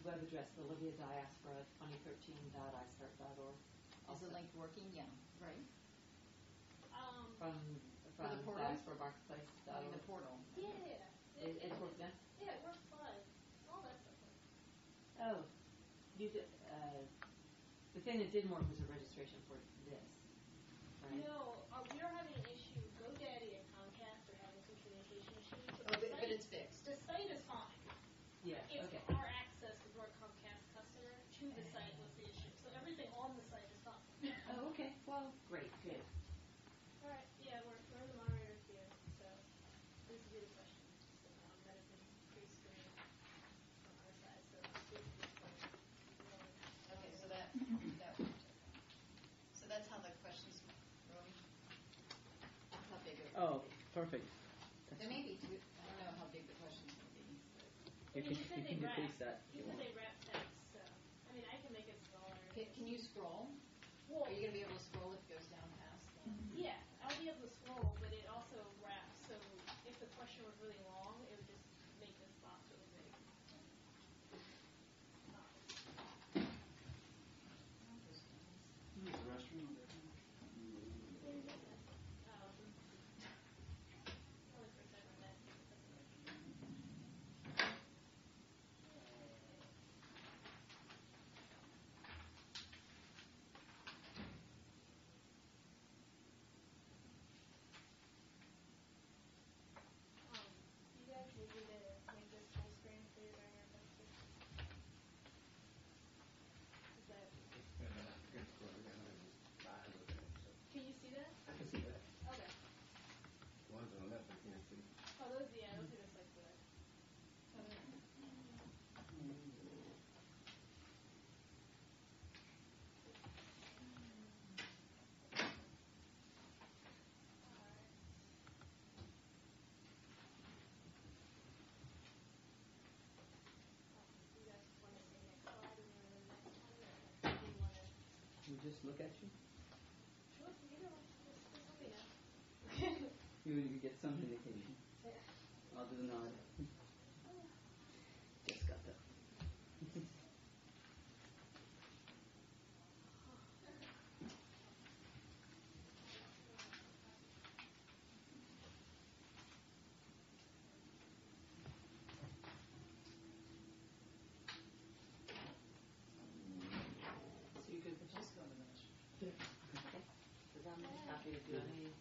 web address, the Libya Diaspora 2013.istart.org. Is the link working? Yeah, right? From the portal? Diaspora Marketplace. The portal. Yeah. It works now? Yeah, it works fine. All that stuff works. Oh, you did, the thing that didn't work was a registration for this, right? No, we are having an issue. GoDaddy and Comcast are having some communication issues. But it's fixed. The site is fine. Yeah, It's okay. our access if we're a Comcast customer to the site was the issue. So everything on the site is fine. Oh, okay. Well, great, good. All right. Yeah, we're in the moderator queue. So please do the questions that have been pre-screened on our side. So please do the questions. Okay, so that's how the questions room. That's how big it is. Oh, perfect. There may be two. I don't know how big the questions will be. You can decrease that. You can say wrap text. So I mean, I can make it smaller. Can you scroll? Well, are you going to be able to scroll if it goes down past? Yeah, I'll be able to scroll, but it also wraps. So if the question was really long, it would just make this box really big. Use the restroom. Only for 7 minutes. You guys need me to make this full screen for you during your presentation? Is that... Can you see that? I can see that. Okay. The ones on the left I can't see. Oh, those are just like the... We just look at you. Sure, either one. Just let me know. You get some indication. Yeah. I'll do the nod. Just got that. So you could just go to the restroom. Okay. Because I'm happy to do anything.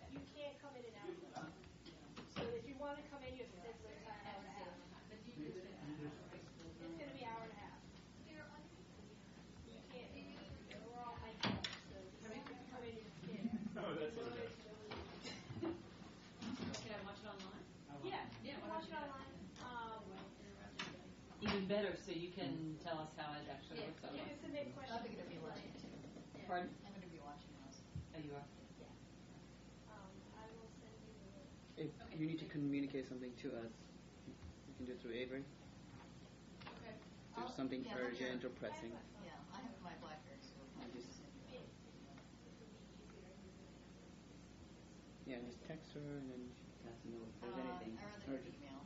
You can't come in and out of it. So if you want to come in, you have to take the time hour and a half. It's going to be an hour and a half. You can't. We're all making it. So if you come in, you can't. Oh, that's what it is. Can I watch it online? Yeah, watch it online. Even better, so you can tell us how it actually works out. You can submit questions. I'm going to be watching too. Pardon? I'm going to be watching also. Oh, you are? I will send you the link. If you need to communicate something to us, you can do it through Avery. Okay. If there's something urgent or pressing. Yeah, I have my BlackBerry, so I'll just send you. Yeah, just text her and then she has to know if there's anything I'd rather urgent. email.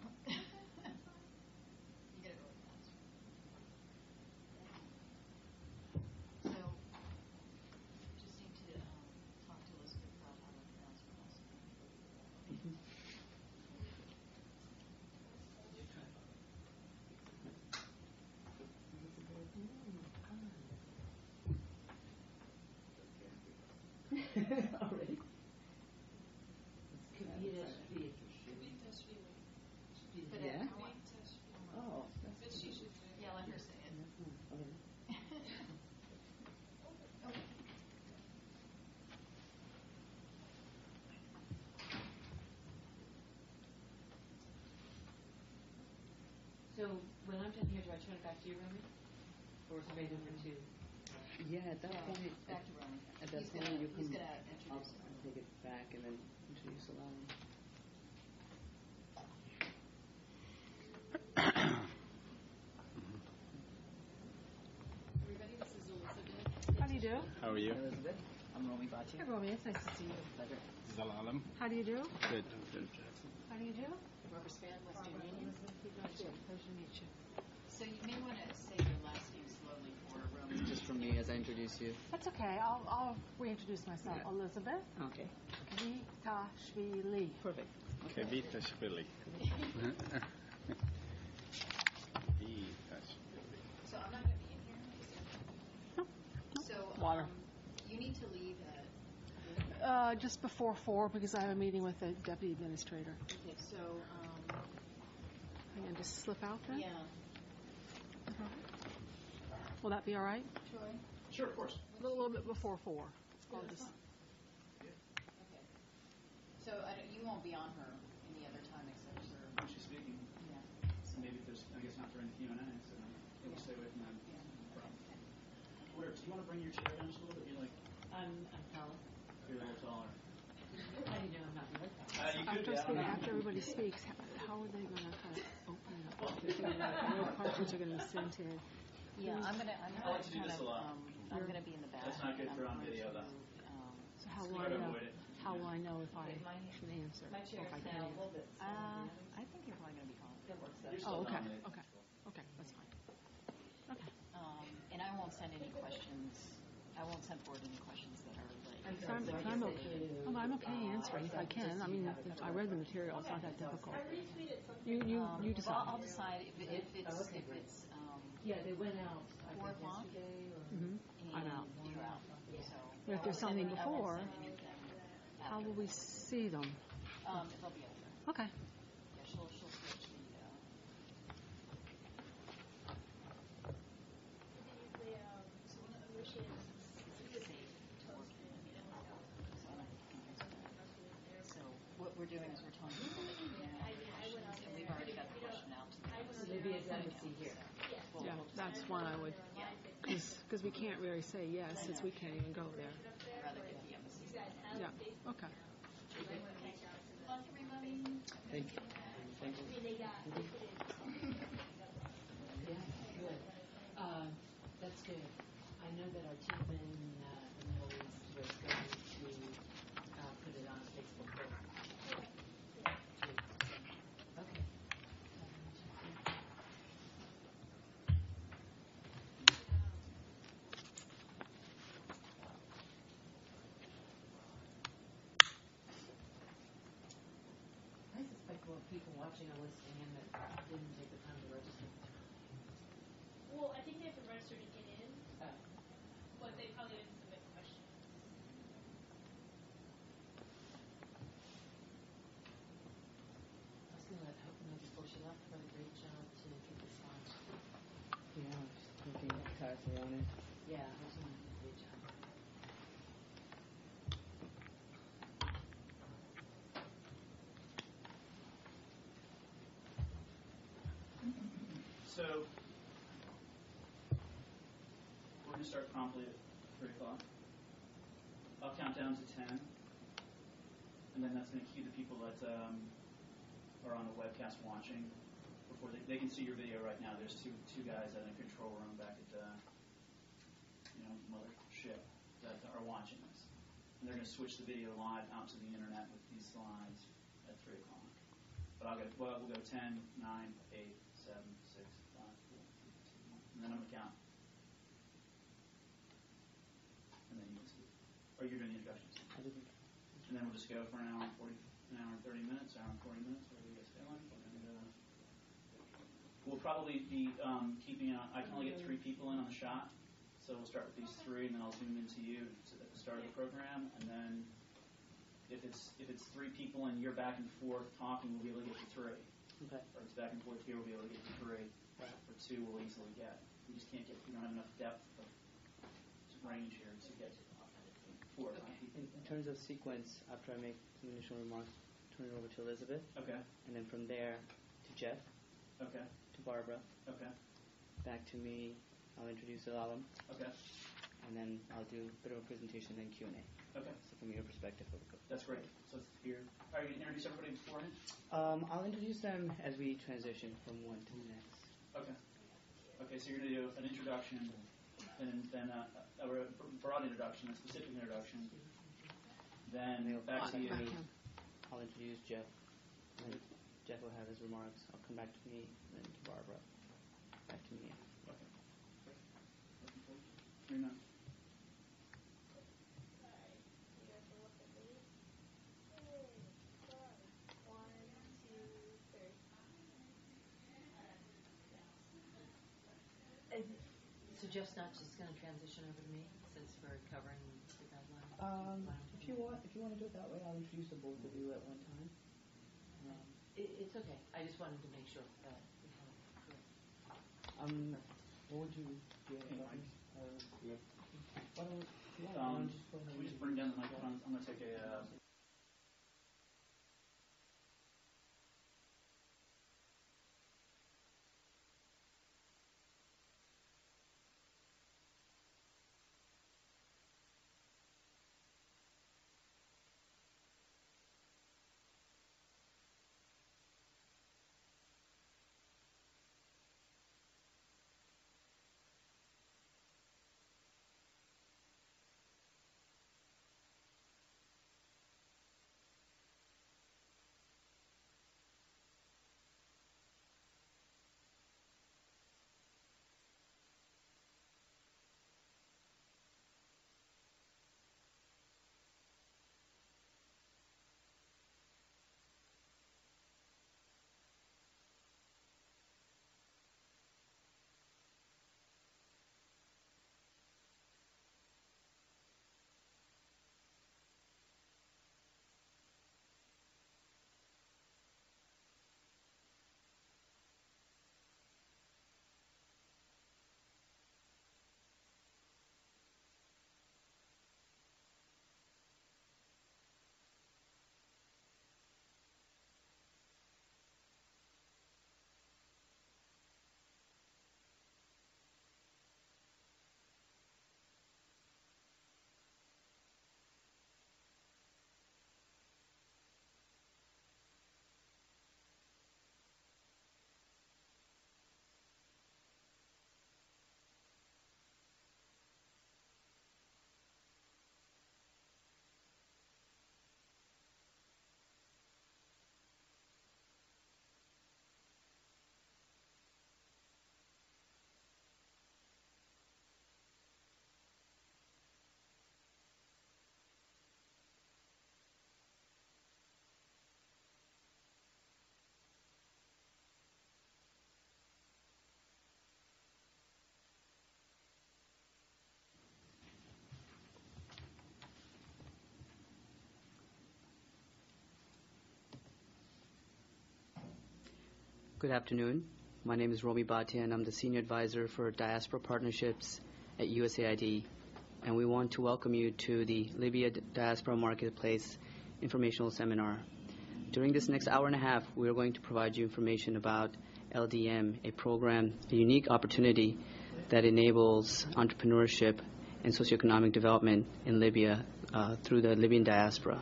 So when I'm done here, do I turn it back to you, Romy? Or is somebody different too? Yeah, at that point, Back to Romy. at that He's point gonna, you he's can. gonna I'll introduce it. take it back and then introduce Alana. Everybody, this is Elizabeth. How do you do? How are you? Elizabeth, I'm Romy Bhatia. Hey, Romy, it's nice to see you. Pleasure. Zalalam. How do you do? Good. How do you do? Rubber Span, Western Union. Pleasure to meet you. So you may want to say your last name slowly for Romy. Just from me as I introduce you. That's okay. I'll reintroduce myself. Elizabeth Okay. Kvitashvili. Perfect. Kvitashvili. So I'm not going to be in here. So Water. You need to leave at. Just before 4 because I have a meeting with the deputy administrator. Okay. So And just slip out then? yeah. Will that be all right? Troy. Sure, of course. A little bit before 4. I'll That's just. fine. Okay. So you won't be on her any other time except for. When she's speaking, Yeah. so maybe if there's, I guess not during the Q&A, so we'll stay away from that. Where, do you want to bring your chair down just a little bit? You're like, I'm taller. you're a little taller. How do you know I'm not really taller? You could, After everybody speaks, how are they going to kind of open it up? What questions are going to be sent in? Yeah, I'm gonna I'll let you do kind this of, a lot. I'm gonna be in the back. That's not good and for I'm on going video, to, though. So how will Try I to know? avoid it. How will I know if I My should answer? my chair or if I is can now a answer? little bit. I think you're probably gonna be fine. That works. You're still Oh, okay. dominating. Okay, that's fine. Okay. And I won't send any questions. I won't send forward any questions that are like. I'm okay. I'm okay answering if I can. I mean, if I read the material, it's not that difficult. You Well, decide. I'll decide if it's Yeah, they went out. 4 o'clock. Mm-hmm. I'm And out. you're out. So But if there's something I won't before, send anything how will we see them? It'll be after. Okay. Yeah, she'll switch the. So what we're doing is we're telling people that you can ask questions, and we've already got the question out to them. Libya's embassy here. Yeah, that's one I would, because we can't really say yes since we can't even go there. I'd rather get the embassy. Yeah. Okay. Thank you. Thank you. Yeah, good. That's good. I know that our team in the Middle East was going to put it on Facebook. Okay. I suspect more people watching are listening in that didn't take the time to register. Well, I think they have to register to get in, Oh. but they probably didn't submit questions. I was going to let Hope know before she left what a great job to get this launched. Yeah, I'm just working tirelessly on it. Yeah, Hope's doing a great job. So, we're going to start promptly at 3 o'clock. I'll count down to 10, and then that's going to cue the people that are on the webcast watching. Before they can see your video right now. There's two guys in a control room back at Mothership that are watching this. And they're going to switch the video live out to the internet with these slides at 3 o'clock. But we'll go 10, 9, 8, 7, 6, 5, 4, 3, 2, 1. And then I'm going to count. And then you can speak. Or you're doing the introductions. I didn't. And then we'll just go for an hour and 30 minutes, hour and 40 minutes, whatever you guys feel like. And we'll probably be keeping it on. I can only get 3 people in on the shot. So we'll start with these 3, and then I'll zoom into you at the start of the program. And then if it's 3 people and you're back and forth talking, we'll be able to get to 3. Okay. Or if it's back and forth here, we'll be able to get to 3. For 2, we'll easily get. We just can't get. We don't have enough depth of range here to get to 4 or 5 people. In terms of sequence, after I make some initial remarks, turn it over to Elizabeth. Okay. And then from there to Jeff. Okay. to Barbara. Okay. Back to me. I'll introduce Alam, Okay. and then I'll do a bit of a presentation and Q&A. Okay. So from your perspective, what would go? That's great. So here, are you going to introduce everybody beforehand? I'll introduce them as we transition from one to the next. Okay. Okay, so you're going to do an introduction, and then a broad introduction, a specific introduction. Then back to you. I'll introduce Jeff. And then Jeff will have his remarks. I'll come back to me, and then to Barbara. Back to me. Okay. You're not. Sorry. You guys will look at me. Hey, sorry. 1, 2, 3. So Jeff's not just going to transition over to me since we're covering the guidelines? If you want to do it that way, I'll introduce the both of you at one time. It's okay. I just wanted to make sure that we have it correct. What would you do? Yeah. Why don't we just go ahead Can we just bring down the microphones? I'm going to take a. Good afternoon. My name is Romy Bhatia, and I'm the Senior Advisor for Diaspora Partnerships at USAID. And we want to welcome you to the Libya Diaspora Marketplace Informational Seminar. During this next hour and a half, we are going to provide you information about LDM, a program, a unique opportunity that enables entrepreneurship and socioeconomic development in Libya through the Libyan diaspora.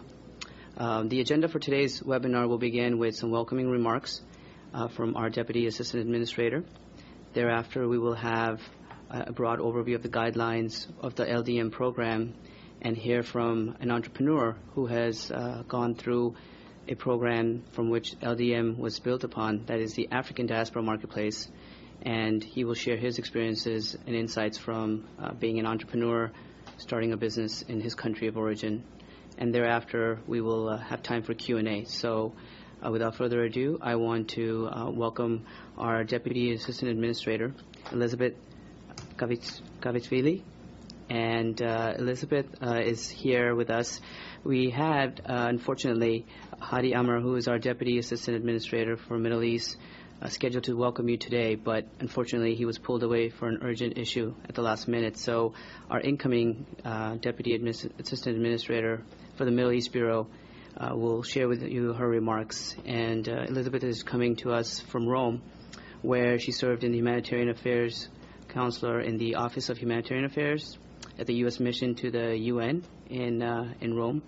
The agenda for today's webinar will begin with some welcoming remarks from our Deputy Assistant Administrator. Thereafter, we will have a broad overview of the guidelines of the LDM program and hear from an entrepreneur who has gone through a program from which LDM was built upon, that is the African Diaspora Marketplace, and he will share his experiences and insights from being an entrepreneur, starting a business in his country of origin. And thereafter, we will have time for Q&A. So without further ado, I want to welcome our Deputy Assistant Administrator, Elizabeth Kavitsvili. And Elizabeth is here with us. We had, unfortunately, Hadi Amr, who is our Deputy Assistant Administrator for Middle East, scheduled to welcome you today, but unfortunately he was pulled away for an urgent issue at the last minute. So our incoming Deputy Assistant Administrator for the Middle East Bureau will share with you her remarks. And Elizabeth is coming to us from Rome, where she served in the Humanitarian Affairs Counselor in the Office of Humanitarian Affairs at the U.S. Mission to the UN in Rome.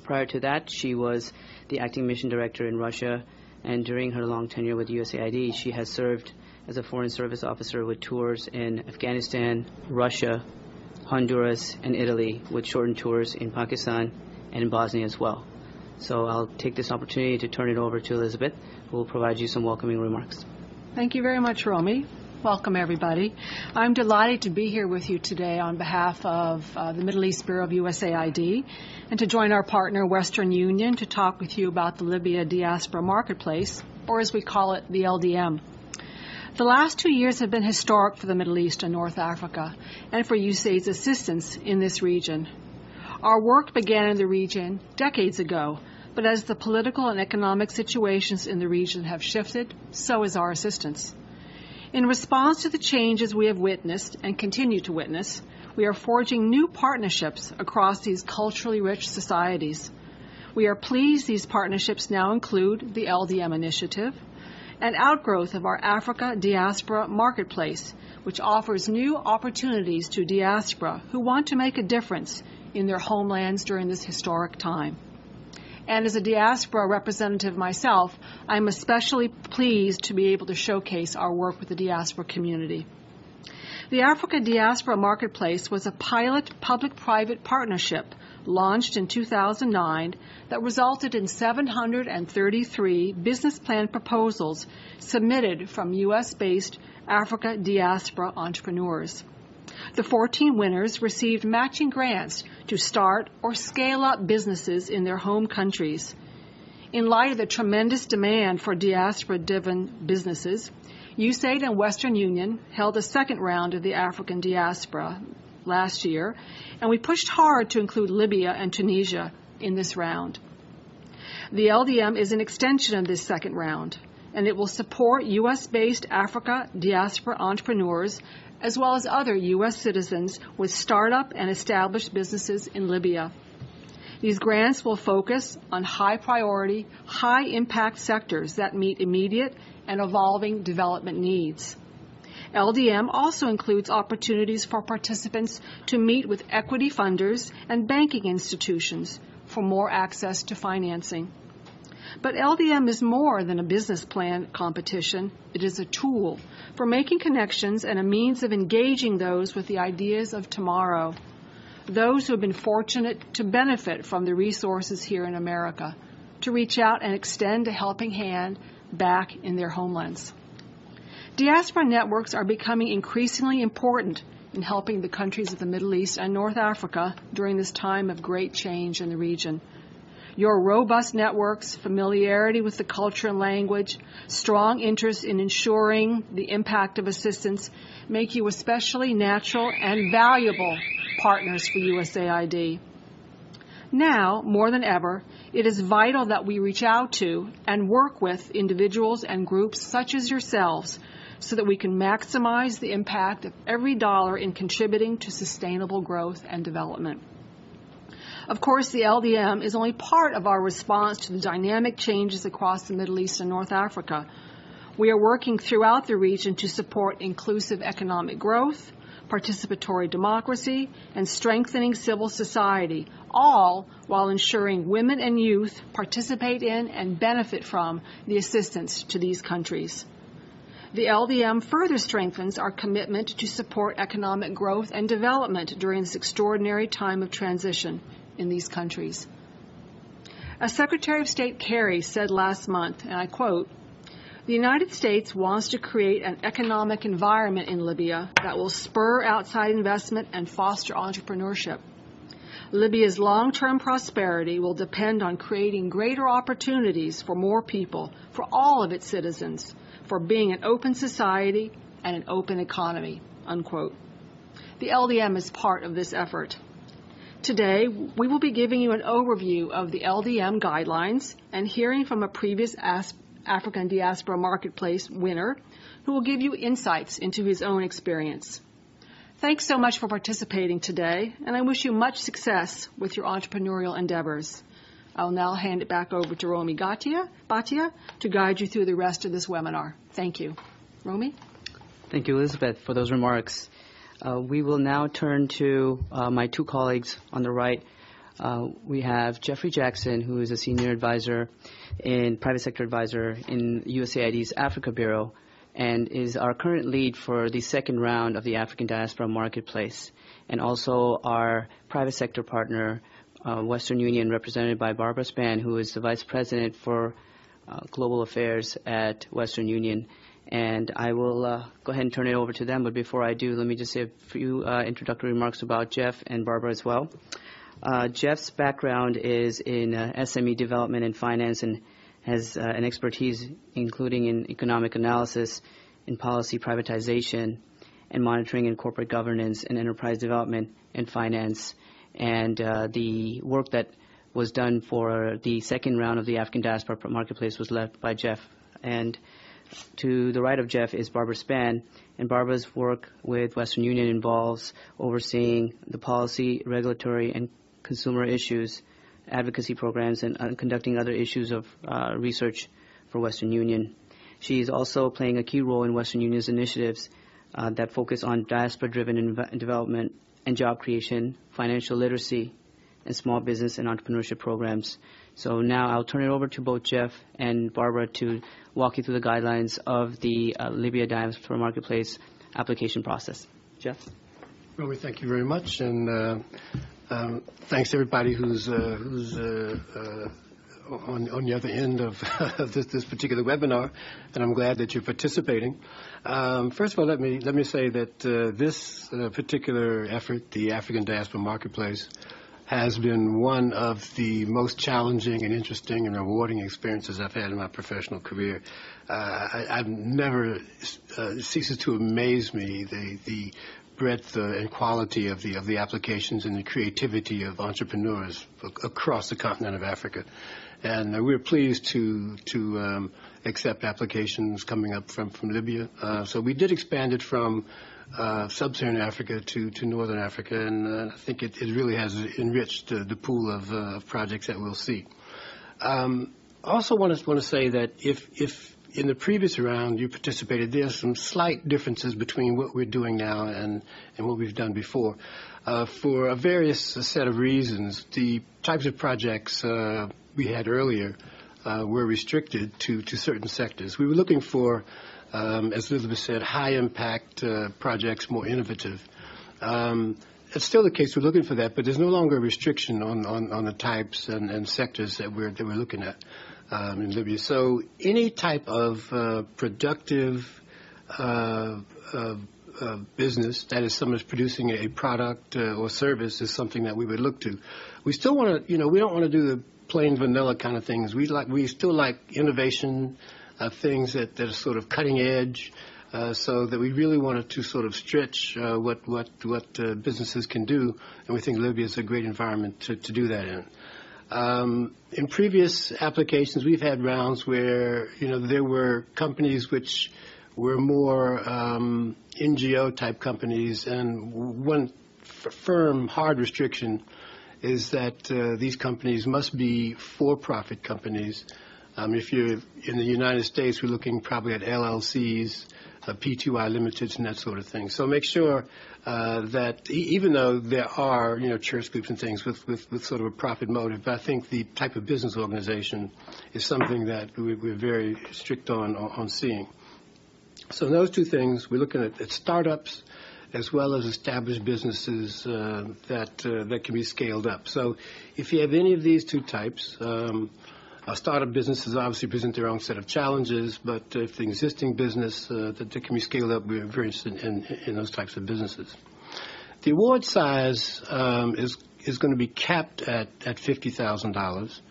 Prior to that, she was the acting mission director in Russia, and during her long tenure with USAID, she has served as a Foreign Service Officer with tours in Afghanistan, Russia, Honduras, and Italy, with shortened tours in Pakistan and in Bosnia as well. So I'll take this opportunity to turn it over to Elizabeth, who will provide you some welcoming remarks. Thank you very much, Romy. Welcome, everybody. I'm delighted to be here with you today on behalf of the Middle East Bureau of USAID and to join our partner, Western Union, to talk with you about the Libya Diaspora Marketplace, or as we call it, the LDM. The last 2 years have been historic for the Middle East and North Africa and for USAID's assistance in this region. Our work began in the region decades ago, but as the political and economic situations in the region have shifted, so has our assistance. In response to the changes we have witnessed and continue to witness, we are forging new partnerships across these culturally rich societies. We are pleased these partnerships now include the LDM initiative, an outgrowth of our Africa Diaspora Marketplace, which offers new opportunities to diaspora who want to make a difference in their homelands during this historic time. And as a diaspora representative myself, I'm especially pleased to be able to showcase our work with the diaspora community. The Africa Diaspora Marketplace was a pilot public-private partnership launched in 2009 that resulted in 733 business plan proposals submitted from U.S.-based Africa diaspora entrepreneurs. The 14 winners received matching grants to start or scale up businesses in their home countries. In light of the tremendous demand for diaspora-driven businesses, USAID and Western Union held a second round of the African diaspora last year, and we pushed hard to include Libya and Tunisia in this round. The LDM is an extension of this second round, and it will support U.S.-based Africa diaspora entrepreneurs as well as other U.S. citizens with startup and established businesses in Libya. These grants will focus on high-priority, high-impact sectors that meet immediate and evolving development needs. LDM also includes opportunities for participants to meet with equity funders and banking institutions for more access to financing. But LDM is more than a business plan competition. It is a tool for making connections and a means of engaging those with the ideas of tomorrow, those who have been fortunate to benefit from the resources here in America, to reach out and extend a helping hand back in their homelands. Diaspora networks are becoming increasingly important in helping the countries of the Middle East and North Africa during this time of great change in the region. Your robust networks, familiarity with the culture and language, strong interest in ensuring the impact of assistance make you especially natural and valuable partners for USAID. Now, more than ever, it is vital that we reach out to and work with individuals and groups such as yourselves so that we can maximize the impact of every dollar in contributing to sustainable growth and development. Of course, the LDM is only part of our response to the dynamic changes across the Middle East and North Africa. We are working throughout the region to support inclusive economic growth, participatory democracy, and strengthening civil society, all while ensuring women and youth participate in and benefit from the assistance to these countries. The LDM further strengthens our commitment to support economic growth and development during this extraordinary time of transition in these countries. As Secretary of State Kerry said last month, and I quote, "The United States wants to create an economic environment in Libya that will spur outside investment and foster entrepreneurship. Libya's long-term prosperity will depend on creating greater opportunities for more people, for all of its citizens, for being an open society and an open economy," unquote. The LDM is part of this effort. Today, we will be giving you an overview of the LDM guidelines and hearing from a previous African Diaspora Marketplace winner who will give you insights into his own experience. Thanks so much for participating today, and I wish you much success with your entrepreneurial endeavors. I'll now hand it back over to Romy Bhatia to guide you through the rest of this webinar. Thank you. Romy? Thank you, Elizabeth, for those remarks. We will now turn to my two colleagues on the right. We have Jeffrey Jackson, who is a senior advisor private sector advisor in USAID's Africa Bureau, and is our current lead for the second round of the African Diaspora Marketplace, and also our private sector partner, Western Union, represented by Barbara Spann, who is the Vice President for Global Affairs at Western Union. And I will go ahead and turn it over to them, but before I do, let me just say a few introductory remarks about Jeff and Barbara as well. Jeff's background is in SME development and finance, and has an expertise including in economic analysis, in policy privatization, and monitoring in corporate governance and enterprise development and finance. And the work that was done for the second round of the African Diaspora Marketplace was led by Jeff. And to the right of Jeff is Barbara Spann, and Barbara's work with Western Union involves overseeing the policy, regulatory, and consumer issues, advocacy programs, and conducting other issues of research for Western Union. She is also playing a key role in Western Union's initiatives that focus on diaspora-driven development and job creation, financial literacy, and small business and entrepreneurship programs. So now I'll turn it over to both Jeff and Barbara to walk you through the guidelines of the Libya Diaspora Marketplace application process. Jeff? Romy, thank you very much, and thanks to everybody who's on the other end of this particular webinar, and I'm glad that you're participating. First of all, let me say that this particular effort, the African Diaspora Marketplace, has been one of the most challenging and interesting and rewarding experiences I've had in my professional career. I've never ceases to amaze me the breadth and quality of the applications and the creativity of entrepreneurs across the continent of Africa. And we're pleased to accept applications coming up from Libya. So we did expand it from sub-Saharan Africa to Northern Africa, and I think it really has enriched the pool of projects that we'll see. Also want to say that if in the previous round you participated, there are some slight differences between what we're doing now and what we've done before. For a various set of reasons, the types of projects we had earlier were restricted to certain sectors. We were looking for, as Elizabeth said, high-impact projects, more innovative. It's still the case. We're looking for that, but there's no longer a restriction on the types and sectors that we're looking at in Libya. So any type of productive business that is someone's producing a product or service is something that we would look to. We still want to, we don't want to do the plain vanilla kind of things. We still like innovation, things that are sort of cutting edge, so that we really wanted to sort of stretch what businesses can do, and we think Libya is a great environment to do that in. In previous applications, we've had rounds where there were companies which were more NGO type companies, and one firm hard restriction is that these companies must be for-profit companies. If you're in the United States, we're looking probably at LLCs, P2I limiteds, and that sort of thing. So make sure that even though there are church groups and things with sort of a profit motive, but I think the type of business organization is something that we're very strict on seeing. So those two things, we're looking at startups as well as established businesses that can be scaled up. So if you have any of these two types, startup businesses obviously present their own set of challenges, but if the existing business that can be scaled up, we're very interested in those types of businesses. The award size is going to be capped at $50,000.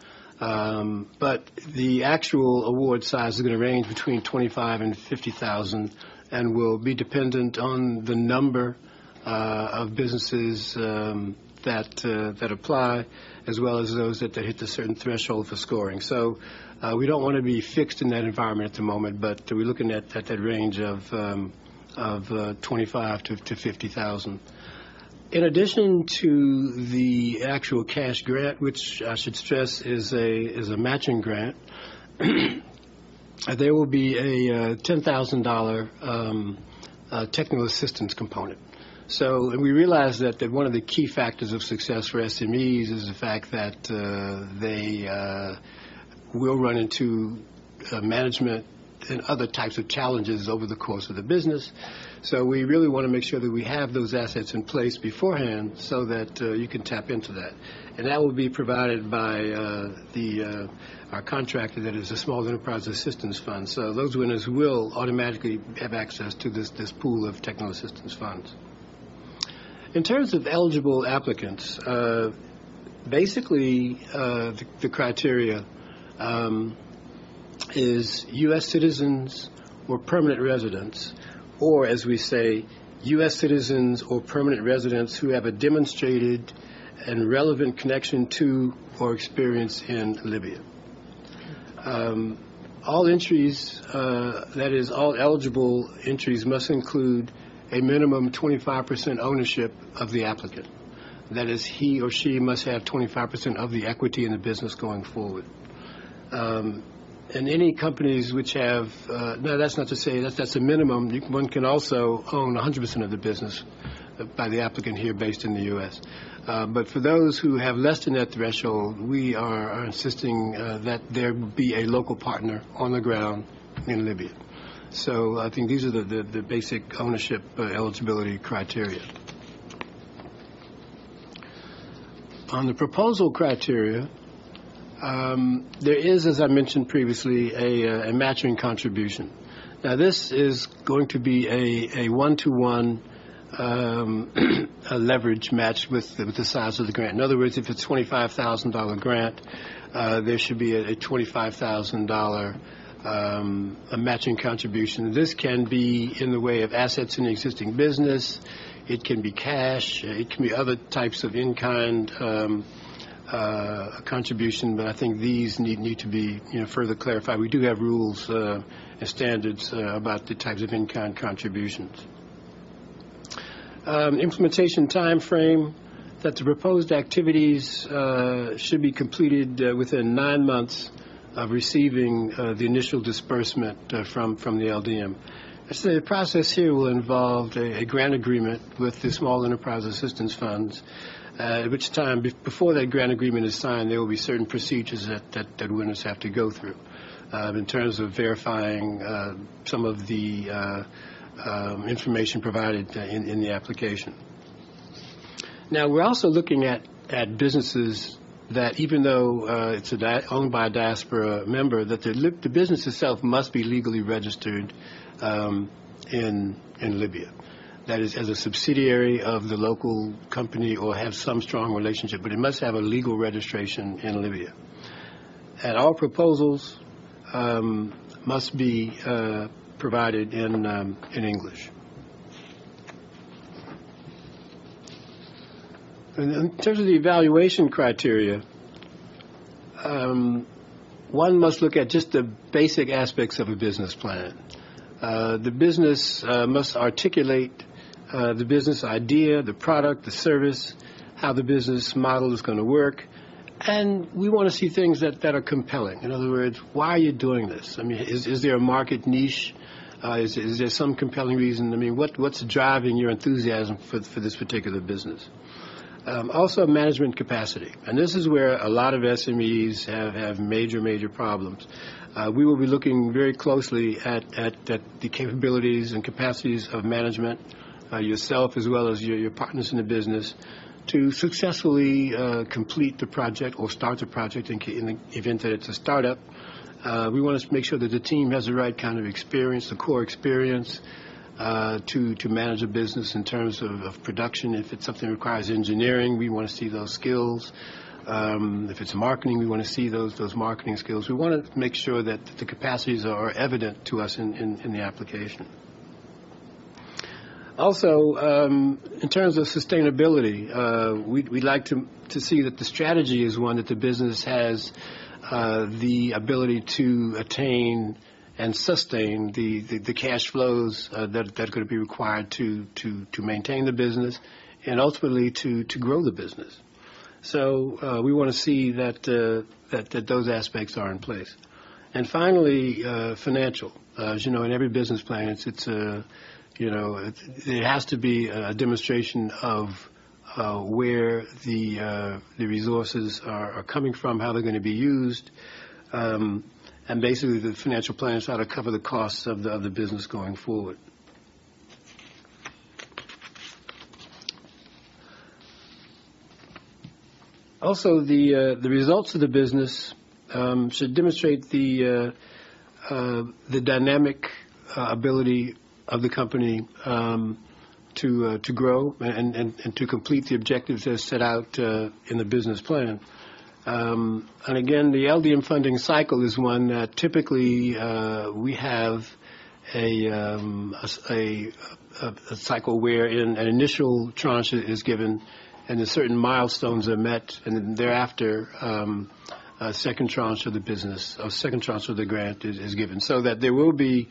But the actual award size is going to range between $25,000 and $50,000, and will be dependent on the number of businesses that apply, as well as those that hit a certain threshold for scoring. So we don't want to be fixed in that environment at the moment, but we're looking at that range of $25,000 to $50,000. In addition to the actual cash grant, which I should stress is a matching grant, there will be a $10,000 technical assistance component. So and we realize that one of the key factors of success for SMEs is the fact that they will run into management and other types of challenges over the course of the business. So we really want to make sure that we have those assets in place beforehand so that you can tap into that. And that will be provided by our contractor that is a Small Enterprise Assistance Fund. So those winners will automatically have access to this pool of technical assistance funds. In terms of eligible applicants, basically the criteria is U.S. citizens or permanent residents, or as we say, U.S. citizens or permanent residents who have a demonstrated and relevant connection to or experience in Libya. All entries, that is, all eligible entries must include a minimum 25% ownership of the applicant. That is, he or she must have 25% of the equity in the business going forward. And any companies which have, no, that's not to say that's a minimum. One can also own 100% of the business by the applicant here based in the U.S. But for those who have less than that threshold, we are insisting that there be a local partner on the ground in Libya. So I think these are the basic ownership eligibility criteria. On the proposal criteria, there is, as I mentioned previously, a matching contribution. Now, this is going to be a one-to-one a leverage match with the size of the grant. In other words, if it's $25,000 grant, there should be a $25,000 a matching contribution. This can be in the way of assets in the existing business. It can be cash. It can be other types of in-kind contribution, but I think these need to be further clarified. We do have rules and standards about the types of in-kind contributions. Implementation time frame, that the proposed activities should be completed within 9 months of receiving the initial disbursement from the LDM. So the process here will involve a grant agreement with the Small Enterprise Assistance Funds, at which time, before that grant agreement is signed, there will be certain procedures that winners have to go through in terms of verifying some of the information provided in the application. Now, we're also looking at businesses that, even though it's owned by a diaspora member, that the business itself must be legally registered in Libya. That is, as a subsidiary of the local company or have some strong relationship, but it must have a legal registration in Libya. And all proposals must be provided in English. And in terms of the evaluation criteria, one must look at just the basic aspects of a business plan. The business must articulate the business idea, the product, the service, how the business model is going to work. And we want to see things that are compelling. In other words, why are you doing this? I mean, is there a market niche? Is there some compelling reason? I mean, what's driving your enthusiasm for this particular business? Also, management capacity. And this is where a lot of SMEs have major problems. We will be looking very closely at the capabilities and capacities of management, yourself as well as your partners in the business, to successfully complete the project or start the project in the event that it's a startup. We want to make sure that the team has the right kind of experience, the core experience, to manage a business in terms of production. If it's something that requires engineering, we want to see those skills. If it's marketing, we want to see those marketing skills. We want to make sure that the capacities are evident to us in the application. Also, in terms of sustainability, we'd like to see that the strategy is one that the business has the ability to attain and sustain the cash flows that are going to be required to maintain the business and ultimately to grow the business. So we want to see that those aspects are in place. And finally, financial. As you know, in every business plan, it has to be a demonstration of where the resources are coming from, how they're going to be used, and basically the financial plan is how to cover the costs of the business going forward. Also, the results of the business should demonstrate the dynamic ability of the company to grow and to complete the objectives as set out in the business plan. And again, the LDM funding cycle is one that typically we have a cycle where an initial tranche is given and then certain milestones are met, and then thereafter a second tranche of the business, a second tranche of the grant is given, so that there will be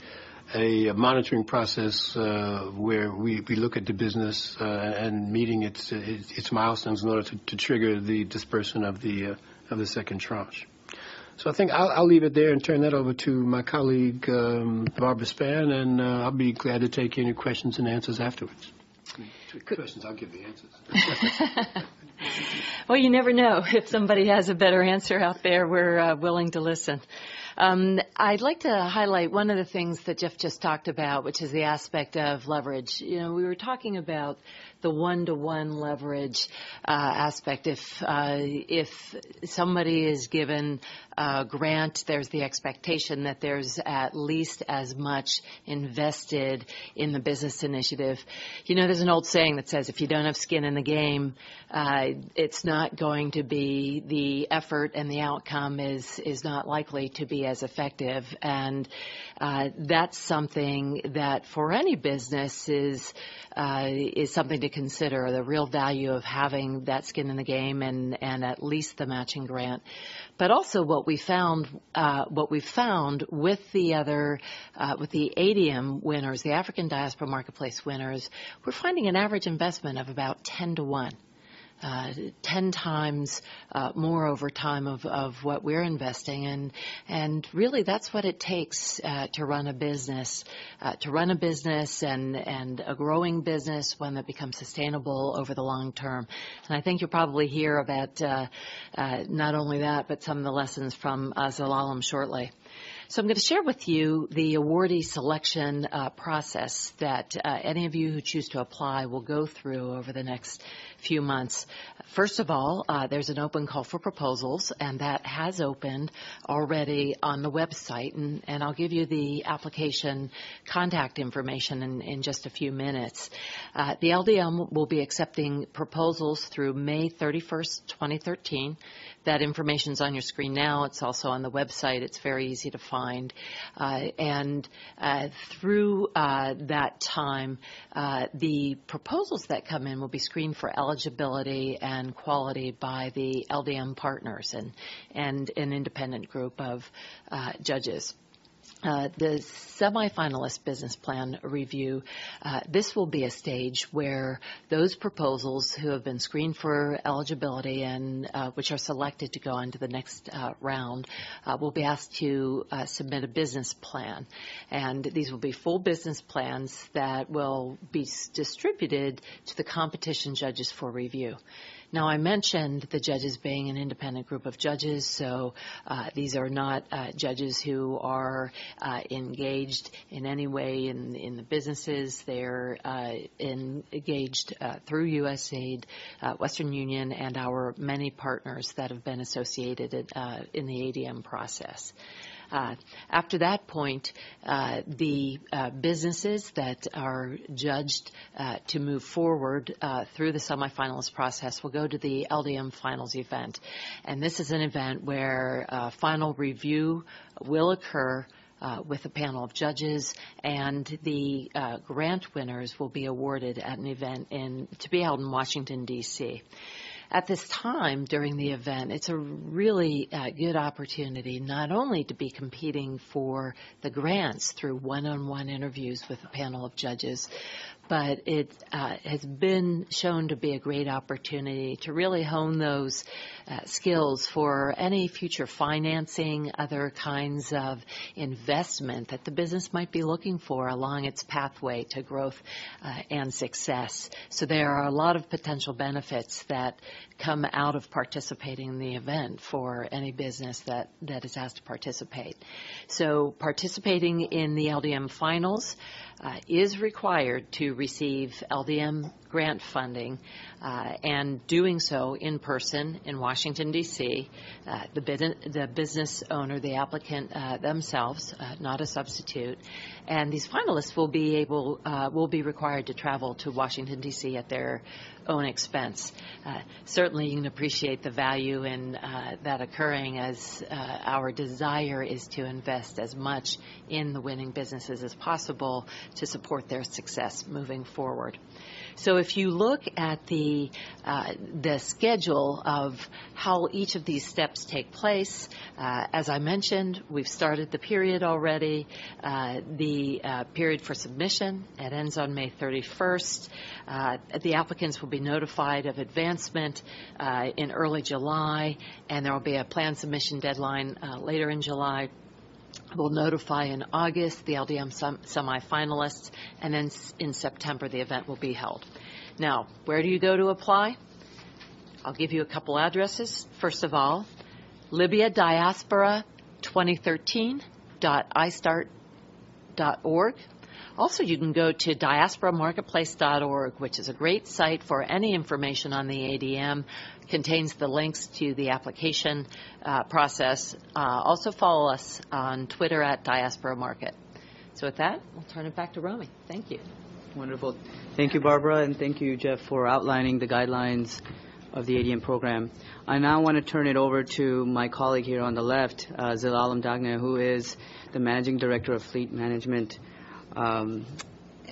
a monitoring process where we look at the business and meeting its milestones in order to trigger the disbursement of the second tranche. So I think I'll leave it there and turn that over to my colleague Barbara Spann, and I'll be glad to take any questions and answers afterwards. Questions, I'll give the answers. Well, you never know. If somebody has a better answer out there, we're willing to listen. I'd like to highlight one of the things that Jeff just talked about, which is the aspect of leverage. You know, we were talking about the one-to-one leverage aspect. If somebody is given a grant, there's the expectation that there's at least as much invested in the business initiative. You know, there's an old saying that says if you don't have skin in the game, it's not going to be, the effort and the outcome is not likely to be as effective. And that's something that for any business is something to consider, the real value of having that skin in the game and at least the matching grant. But also what we found with the other, with the ADM winners, the African Diaspora Marketplace winners, we're finding an average investment of about 10 to 1. 10 times more over time of what we're investing, and really that's what it takes to run a business, and a growing business, one that becomes sustainable over the long term. And I think you'll probably hear about not only that, but some of the lessons from Zelalem shortly. So I'm going to share with you the awardee selection process that any of you who choose to apply will go through over the next few months. First of all, there's an open call for proposals, and that has opened already on the website, and I'll give you the application contact information in just a few minutes. The LDM will be accepting proposals through May 31st, 2013. That information's on your screen now. It's also on the website. It's very easy to find. And through that time, the proposals that come in will be screened for eligibility and quality by the LDM partners and an independent group of judges. The semifinalist business plan review, this will be a stage where those proposals who have been screened for eligibility and which are selected to go on to the next round will be asked to submit a business plan. And these will be full business plans that will be distributed to the competition judges for review. Now, I mentioned the judges being an independent group of judges, so these are not judges who are engaged in any way in the businesses. They're engaged through USAID, Western Union, and our many partners that have been associated in the ADM process. After that point, the businesses that are judged to move forward through the semifinalist process will go to the LDM finals event. And this is an event where final review will occur with a panel of judges, and the grant winners will be awarded at an event to be held in Washington, D.C. At this time during the event, it's a really good opportunity not only to be competing for the grants through one-on-one interviews with a panel of judges, but it has been shown to be a great opportunity to really hone those skills for any future financing, other kinds of investment that the business might be looking for along its pathway to growth and success. So there are a lot of potential benefits that come out of participating in the event for any business that is asked to participate. So participating in the LDM finals is required to receive LDM grant funding, and doing so in person in Washington, D.C. The business owner, the applicant themselves, not a substitute, and these finalists will be required to travel to Washington, D.C. at their own expense. Certainly you can appreciate the value in that occurring, as our desire is to invest as much in the winning businesses as possible to support their success moving forward. So if you look at the schedule of how each of these steps take place, as I mentioned, we've started the period already. The period for submission, it ends on May 31st. The applicants will be notified of advancement in early July, and there will be a planned submission deadline later in July. We'll notify in August the LDM semifinalists, and then in September the event will be held. Now, where do you go to apply? I'll give you a couple addresses. First of all, Libya Diaspora 2013.istart.org. Also, you can go to diasporamarketplace.org, which is a great site for any information on the ADM. Contains the links to the application process. Also follow us on Twitter at Diaspora Market. So with that, I'll turn it back to Romy. Thank you. Wonderful. Thank you, Barbara, and thank you, Jeff, for outlining the guidelines of the ADM program. I now want to turn it over to my colleague here on the left, Zelalem Dagna, who is the Managing Director of Fleet Management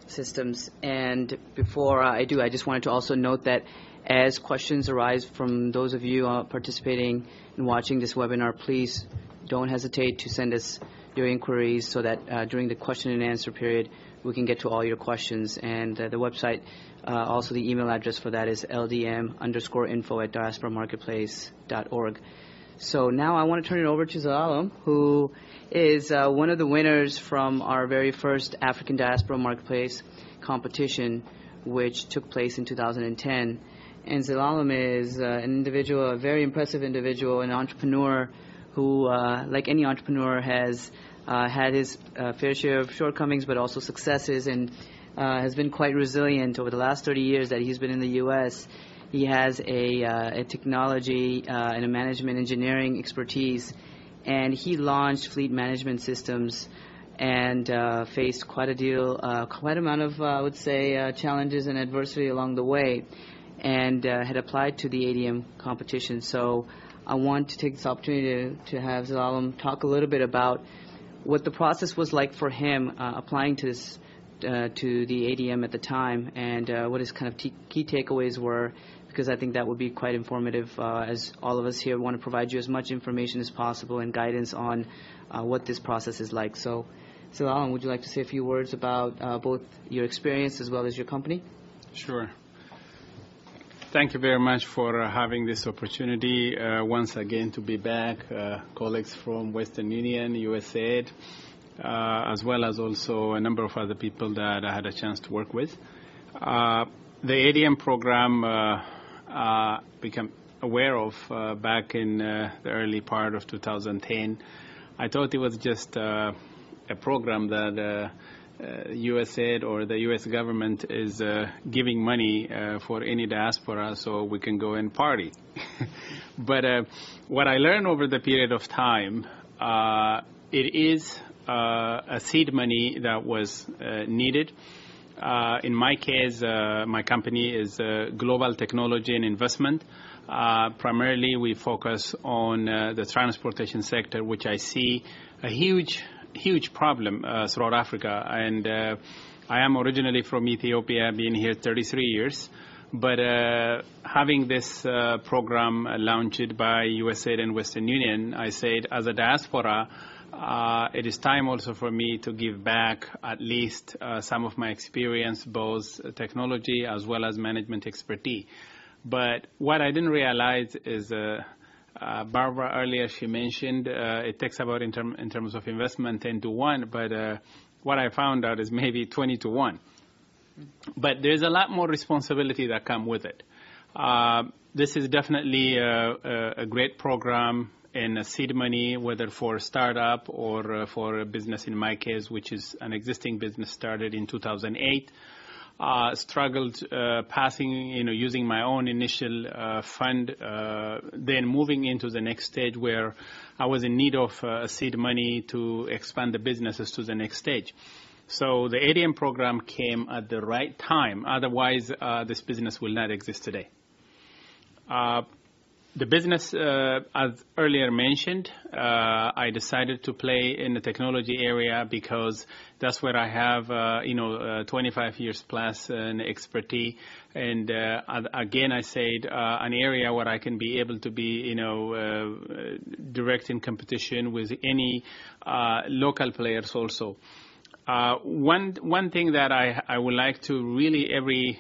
Systems. And before I do, I just wanted to also note that as questions arise from those of you participating and watching this webinar, please don't hesitate to send us your inquiries so that during the question and answer period, we can get to all your questions. And the website, also the email address for that is ldm_info@diasporamarketplace.org. So now I want to turn it over to Zelalem, who is one of the winners from our very first African Diaspora Marketplace competition, which took place in 2010. And Zelalem is an individual, a very impressive individual, an entrepreneur who, like any entrepreneur, has had his fair share of shortcomings but also successes, and has been quite resilient over the last 30 years that he's been in the U.S. He has a technology and a management engineering expertise, and he launched Fleet Management Systems and faced quite amount of, I would say, challenges and adversity along the way, and had applied to the ADM competition. So I want to take this opportunity to have Zelalem talk a little bit about what the process was like for him applying to this to the ADM at the time, and what his kind of key takeaways were, because I think that would be quite informative, as all of us here want to provide you as much information as possible and guidance on what this process is like. So, Zelalem, would you like to say a few words about both your experience as well as your company? Sure. Thank you very much for having this opportunity once again to be back, colleagues from Western Union, USAID, as well as also a number of other people that I had a chance to work with. The ADM program became aware of back in the early part of 2010. I thought it was just a program that USAID or the U.S. government is giving money for any diaspora so we can go and party. But what I learned over the period of time, it is a seed money that was needed. In my case, my company is Global Technology and Investment. Primarily, we focus on the transportation sector, which I see a huge problem throughout Africa. And I am originally from Ethiopia, been here 33 years. But having this program launched by USAID and Western Union, I said, as a diaspora, It is time also for me to give back at least some of my experience, both technology as well as management expertise. But what I didn't realize is Barbara earlier, she mentioned it takes about in terms of investment 10 to 1, but what I found out is maybe 20 to 1. But there's a lot more responsibility that come with it. This is definitely a great program in seed money, whether for startup or for a business in my case, which is an existing business started in 2008. Struggled passing, using my own initial fund, then moving into the next stage where I was in need of seed money to expand the businesses to the next stage. So the ADM program came at the right time. Otherwise, this business will not exist today. The business, as earlier mentioned, I decided to play in the technology area because that's where I have, 25 years plus in expertise. And again, I said an area where I can be able to be, direct in competition with any local players also. One thing that I would like to really every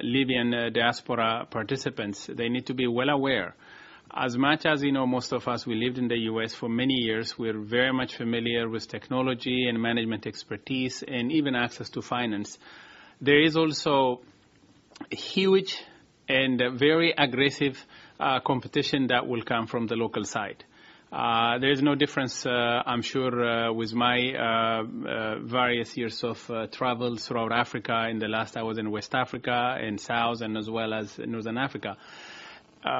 Libyan diaspora participants, they need to be well aware. As much as, most of us, we lived in the U.S. for many years, we're very much familiar with technology and management expertise and even access to finance. There is also huge and very aggressive competition that will come from the local side. There is no difference, I'm sure, with my various years of travel throughout Africa. In the last, I was in West Africa, in South, and as well as Northern Africa.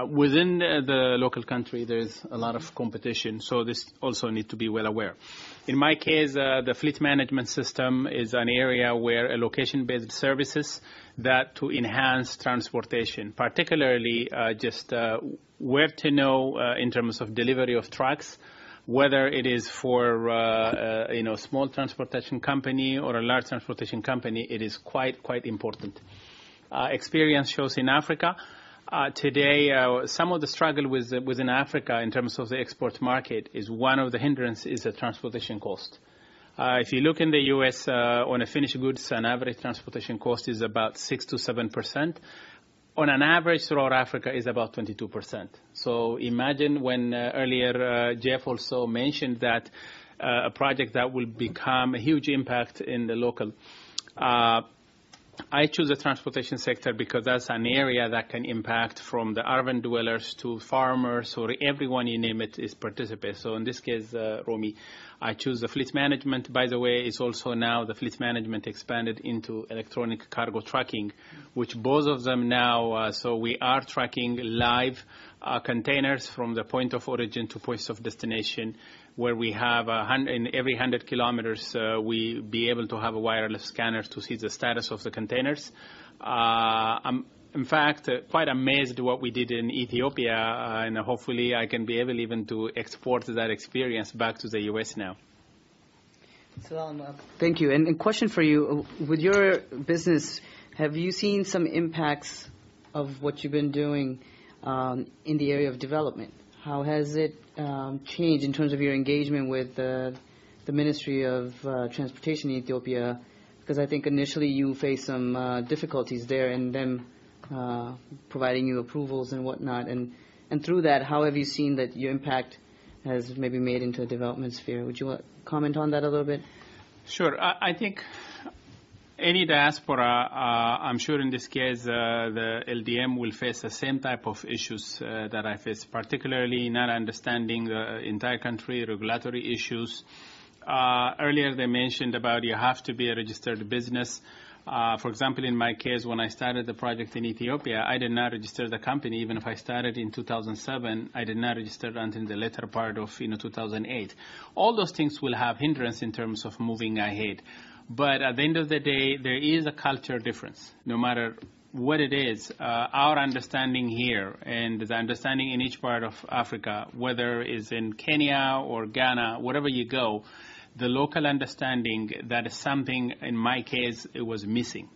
Within the local country, there is a lot of competition, so this also need to be well aware. In my case, the fleet management system is an area where location-based services that to enhance transportation, particularly just where to know in terms of delivery of trucks, whether it is for small transportation company or a large transportation company, it is quite important. Experience shows in Africa. Today, some of the struggle within Africa in terms of the export market is one of the hindrances is the transportation cost. If you look in the U.S. On a finished goods, an average transportation cost is about 6 to 7%. On an average throughout Africa is about 22%. So imagine when earlier Jeff also mentioned that a project that will become a huge impact in the local. I choose the transportation sector because that's an area that can impact from the urban dwellers to farmers or everyone you name it is participate. So in this case, Romy, I choose the fleet management. By the way, it's also now the fleet management expanded into electronic cargo tracking, which both of them now, so we are tracking live containers from the point of origin to points of destination, where we have in every 100 kilometers, we be able to have a wireless scanner to see the status of the containers. I'm, in fact, quite amazed what we did in Ethiopia, and hopefully I can be able even to export that experience back to the U.S. now. Thank you. And question for you, with your business, have you seen some impacts of what you've been doing in the area of development? How has it changed in terms of your engagement with the Ministry of Transportation in Ethiopia? Because I think initially you faced some difficulties there in them providing you approvals and whatnot. And through that, how have you seen that your impact has maybe made into the development sphere? Would you comment on that a little bit? Sure. I think any diaspora, I'm sure in this case, the LDM will face the same type of issues that I face, particularly not understanding the entire country, regulatory issues. Earlier they mentioned about you have to be a registered business. For example, in my case, when I started the project in Ethiopia, I did not register the company. Even if I started in 2007, I did not register until the later part of 2008. All those things will have hindrance in terms of moving ahead. But at the end of the day, there is a culture difference. No matter what it is, our understanding here and the understanding in each part of Africa, whether it's in Kenya or Ghana, wherever you go, the local understanding, that is something, in my case, it was missing.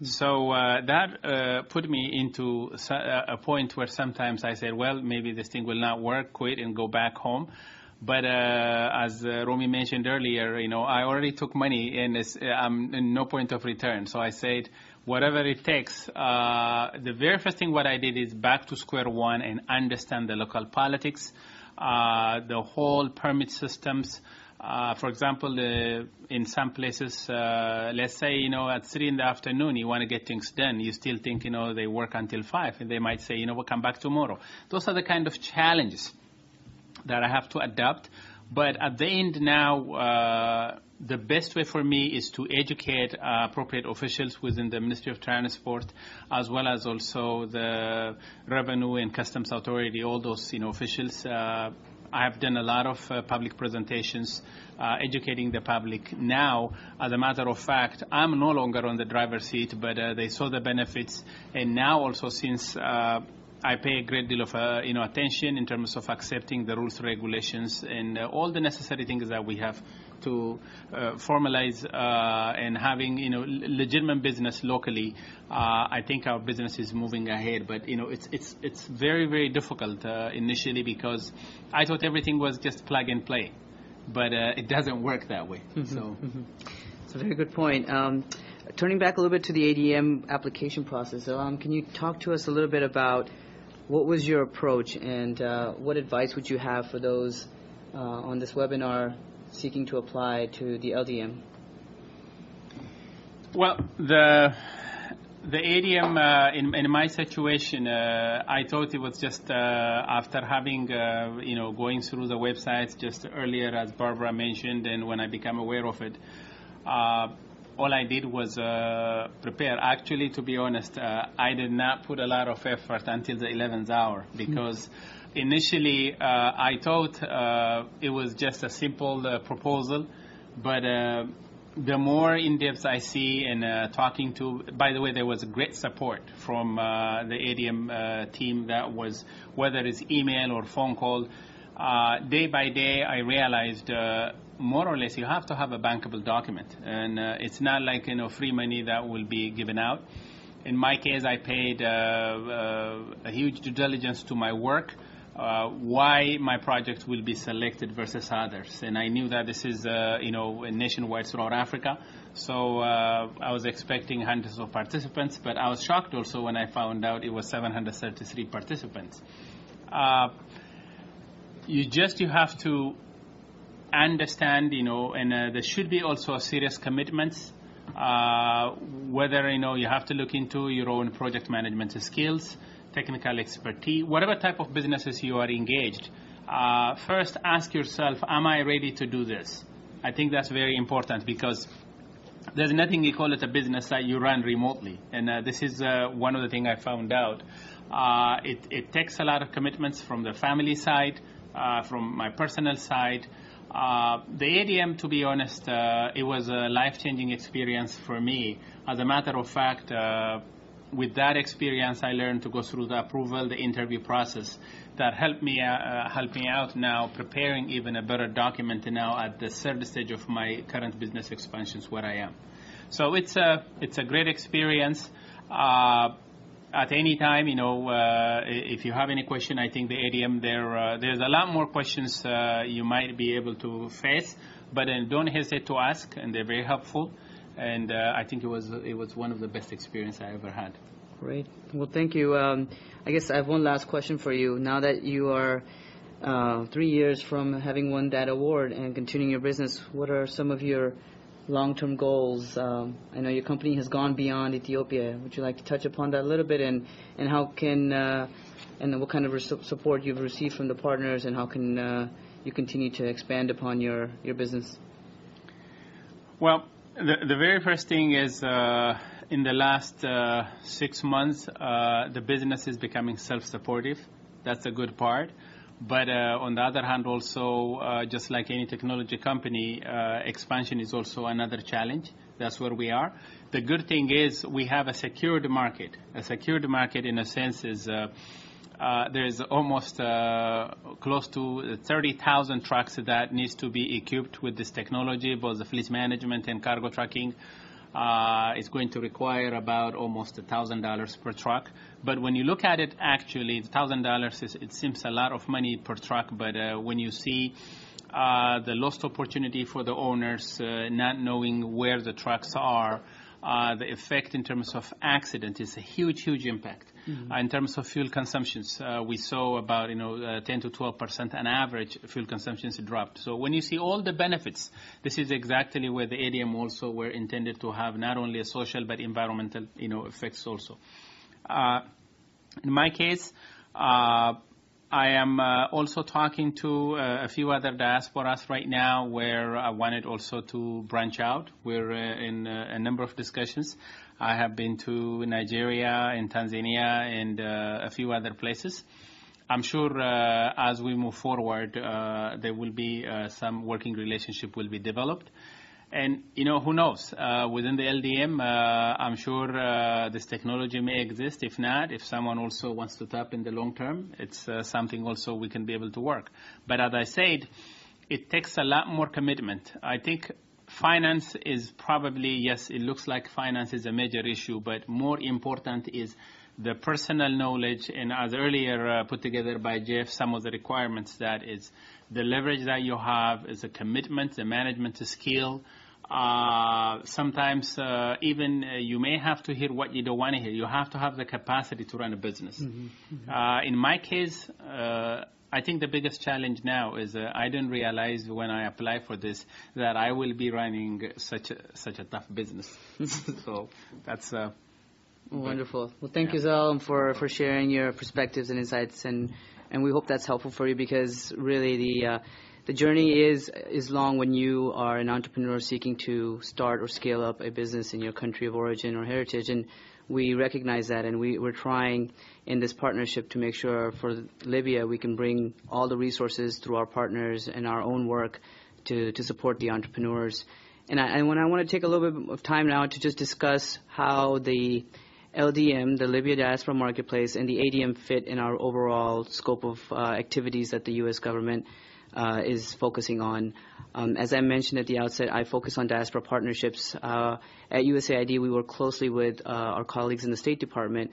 So that put me into a point where sometimes I said, well, maybe this thing will not work, quit and go back home. But as Romy mentioned earlier, I already took money and I'm in no point of return. So I said, whatever it takes. The very first thing what I did is back to square one and understand the local politics, the whole permit systems. For example, in some places, let's say, at 3 in the afternoon, you want to get things done. You still think, they work until 5, and they might say, we'll come back tomorrow. Those are the kind of challenges that I have to adapt. But at the end now, the best way for me is to educate appropriate officials within the Ministry of Transport, as well as also the Revenue and Customs Authority, all those officials. I have done a lot of public presentations educating the public. Now, as a matter of fact, I'm no longer on the driver's seat, but they saw the benefits. And now also, since I pay a great deal of attention in terms of accepting the rules, regulations, and all the necessary things that we have to formalize and having legitimate business locally. I think our business is moving ahead, but it's very, very difficult initially because I thought everything was just plug and play, but it doesn't work that way. So it's a very good point. Turning back a little bit to the ADM application process, can you talk to us a little bit about what was your approach and what advice would you have for those on this webinar seeking to apply to the LDM? Well, the ADM in my situation, I thought it was just after having going through the websites just earlier, as Barbara mentioned, and when I became aware of it. All I did was prepare. Actually, to be honest, I did not put a lot of effort until the 11th hour because initially I thought it was just a simple proposal. But the more in-depth I see and talking to, by the way, there was great support from the ADM team. That was, whether it's email or phone call, day by day I realized more or less you have to have a bankable document, and it's not like free money that will be given out. In my case, I paid a huge due diligence to my work, why my project will be selected versus others, and I knew that this is nationwide throughout Africa, so I was expecting hundreds of participants, but I was shocked also when I found out it was 733 participants. You have to understand, and there should be also a serious commitments, whether, you have to look into your own project management skills, technical expertise, whatever type of businesses you are engaged. First, ask yourself, am I ready to do this? I think that's very important because there's nothing you call it a business that you run remotely. And this is one of the things I found out. It takes a lot of commitments from the family side, from my personal side. The ADM, to be honest, it was a life-changing experience for me. As a matter of fact, with that experience, I learned to go through the approval, the interview process that helped me out now preparing even a better document now at the third stage of my current business expansions where I am. So it's a great experience. At any time, if you have any question, I think the ADM there's a lot more questions you might be able to face, but don't hesitate to ask, and they're very helpful. And I think it was one of the best experiences I ever had. Great. Well, thank you. I guess I have one last question for you. Now that you are 3 years from having won that award and continuing your business, what are some of your long-term goals? I know your company has gone beyond Ethiopia. Would you like to touch upon that a little bit, and how can and what kind of support you've received from the partners, and how can you continue to expand upon your business? Well, the very first thing is in the last 6 months, the business is becoming self-supportive. That's a good part. But on the other hand, also, just like any technology company, expansion is also another challenge. That's where we are. The good thing is we have a secured market. A secured market, in a sense, is there's almost close to 30,000 trucks that needs to be equipped with this technology, both the fleet management and cargo tracking. It's going to require about almost $1,000 per truck. But when you look at it, actually, $1,000, it seems a lot of money per truck. But when you see the lost opportunity for the owners, not knowing where the trucks are, the effect in terms of accident is a huge, huge impact. In terms of fuel consumptions, we saw about 10 to 12% on average fuel consumptions dropped. So when you see all the benefits, this is exactly where the ADM also were intended to have not only a social but environmental effects also. In my case, I am also talking to a few other diasporas right now where I wanted also to branch out. We're in a number of discussions. I have been to Nigeria and Tanzania and a few other places. I'm sure as we move forward, there will be some working relationship will be developed. And, who knows? Within the LDM, I'm sure this technology may exist. If not, if someone also wants to tap in the long term, it's something also we can be able to work. But as I said, it takes a lot more commitment. I think finance is probably, yes, it looks like finance is a major issue, but more important is the personal knowledge, and as earlier put together by Jeff, some of the requirements that is the leverage that you have is a commitment, the management skill. Sometimes even you may have to hear what you don't want to hear. You have to have the capacity to run a business. In my case, I think the biggest challenge now is I didn't realize when I applied for this that I will be running such a tough business. So that's wonderful. Well, thank you, Zal, for sharing your perspectives and insights, and we hope that's helpful for you, because really the journey is long when you are an entrepreneur seeking to start or scale up a business in your country of origin or heritage, and we recognize that, and we're trying in this partnership to make sure for Libya we can bring all the resources through our partners and our own work to support the entrepreneurs. And I want to take a little bit of time now to just discuss how the LDM, the Libya Diaspora Marketplace, and the ADM fit in our overall scope of activities that the U.S. government is focusing on. As I mentioned at the outset, I focus on diaspora partnerships. At USAID, we work closely with our colleagues in the State Department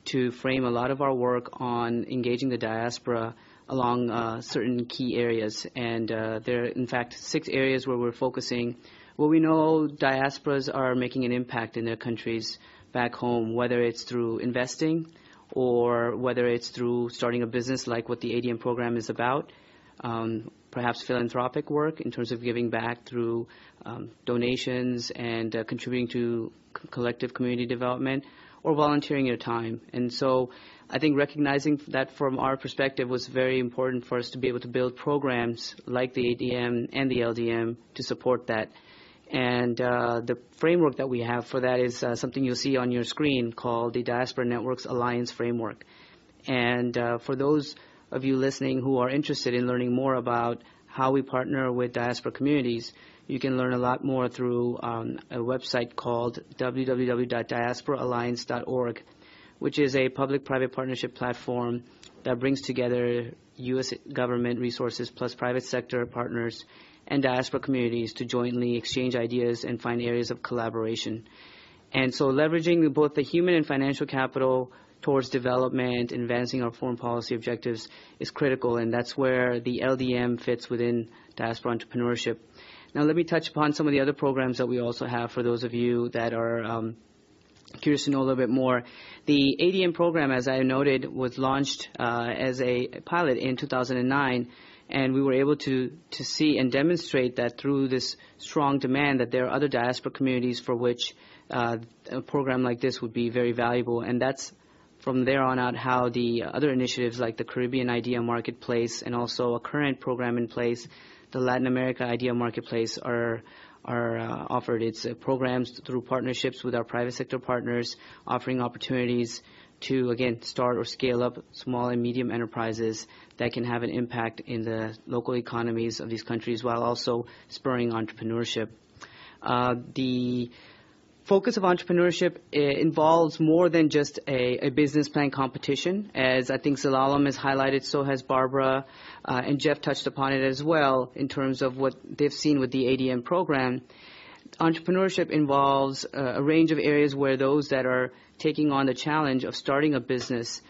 to frame a lot of our work on engaging the diaspora along certain key areas. And there are, in fact, 6 areas where we're focusing. Well, we know diasporas are making an impact in their countries back home, whether it's through investing or whether it's through starting a business like what the ADM program is about. Perhaps philanthropic work in terms of giving back through donations and contributing to collective community development, or volunteering your time. And so I think recognizing that from our perspective was very important for us to be able to build programs like the ADM and the LDM to support that. And the framework that we have for that is something you'll see on your screen called the Diaspora Networks Alliance Framework. And for those of you listening who are interested in learning more about how we partner with diaspora communities, you can learn a lot more through a website called www.diasporaalliance.org, which is a public-private partnership platform that brings together U.S. government resources plus private sector partners and diaspora communities to jointly exchange ideas and find areas of collaboration. And so leveraging both the human and financial capital towards development, advancing our foreign policy objectives is critical, and that's where the LDM fits within diaspora entrepreneurship. Now let me touch upon some of the other programs that we also have for those of you that are curious to know a little bit more. The ADM program, as I noted, was launched as a pilot in 2009, and we were able to see and demonstrate that through this strong demand that there are other diaspora communities for which a program like this would be very valuable, and that's from there on out how the other initiatives like the Caribbean Idea Marketplace and also a current program in place, the Latin America Idea Marketplace, are offered. It's programs through partnerships with our private sector partners, offering opportunities to, again, start or scale up small and medium enterprises that can have an impact in the local economies of these countries while also spurring entrepreneurship. The focus of entrepreneurship involves more than just a business plan competition. As I think Zelalem has highlighted, so has Barbara, and Jeff touched upon it as well in terms of what they've seen with the ADM program. Entrepreneurship involves a range of areas where those that are taking on the challenge of starting a business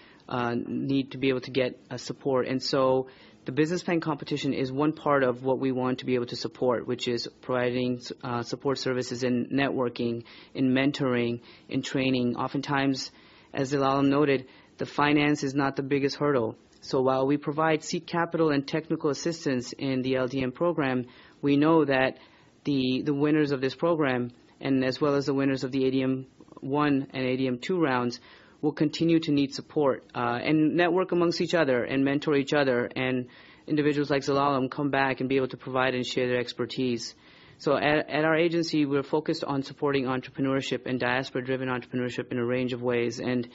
need to be able to get support. And so the business plan competition is one part of what we want to be able to support, which is providing support services in networking, in mentoring, in training. Oftentimes, as Ilalam noted, the finance is not the biggest hurdle. So while we provide seed capital and technical assistance in the LDM program, we know that the winners of this program, and as well as the winners of the ADM 1 and ADM 2 rounds, will continue to need support and network amongst each other and mentor each other, and individuals like Zelalem come back and be able to provide and share their expertise. So at our agency, we're focused on supporting entrepreneurship and diaspora-driven entrepreneurship in a range of ways, and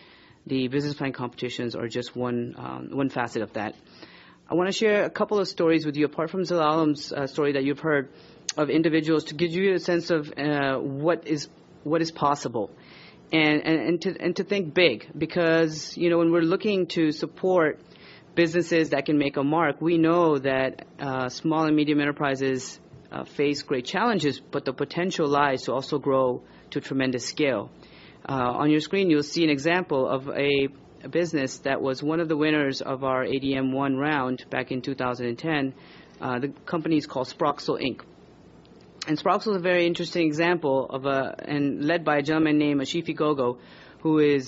the business plan competitions are just one facet of that. I want to share a couple of stories with you, apart from Zelalem's story that you've heard, of individuals to give you a sense of what is possible. And to think big, because when we're looking to support businesses that can make a mark, we know that small and medium enterprises face great challenges, but the potential lies to also grow to tremendous scale. On your screen, you'll see an example of a business that was one of the winners of our ADM 1 round back in 2010. The company is called Sproxel Inc. And Sproxel is a very interesting example of and led by a gentleman named Ashifi Gogo, who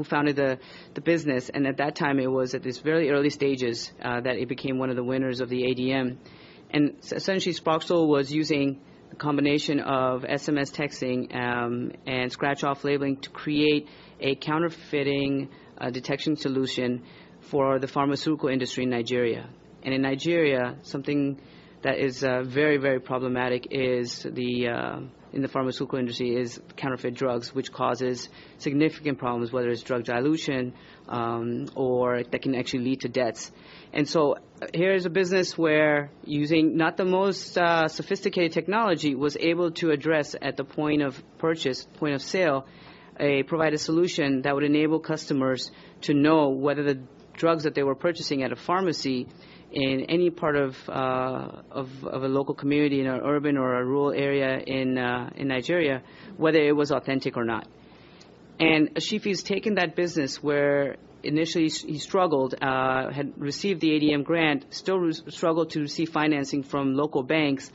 founded the business. And at that time, it was at this very early stages that it became one of the winners of the ADM. And essentially, Sproxel was using a combination of SMS texting and scratch-off labeling to create a counterfeiting detection solution for the pharmaceutical industry in Nigeria. And in Nigeria, something that is very, very problematic is in the pharmaceutical industry is counterfeit drugs, which causes significant problems, whether it's drug dilution or that can actually lead to deaths. And so here's a business where, using not the most sophisticated technology, was able to address at the point of purchase, point of sale, provide a solution that would enable customers to know whether the drugs that they were purchasing at a pharmacy in any part of a local community in an urban or a rural area in Nigeria, whether it was authentic or not. And Ashifi's taken that business where initially he struggled, had received the ADM grant, still struggled to receive financing from local banks,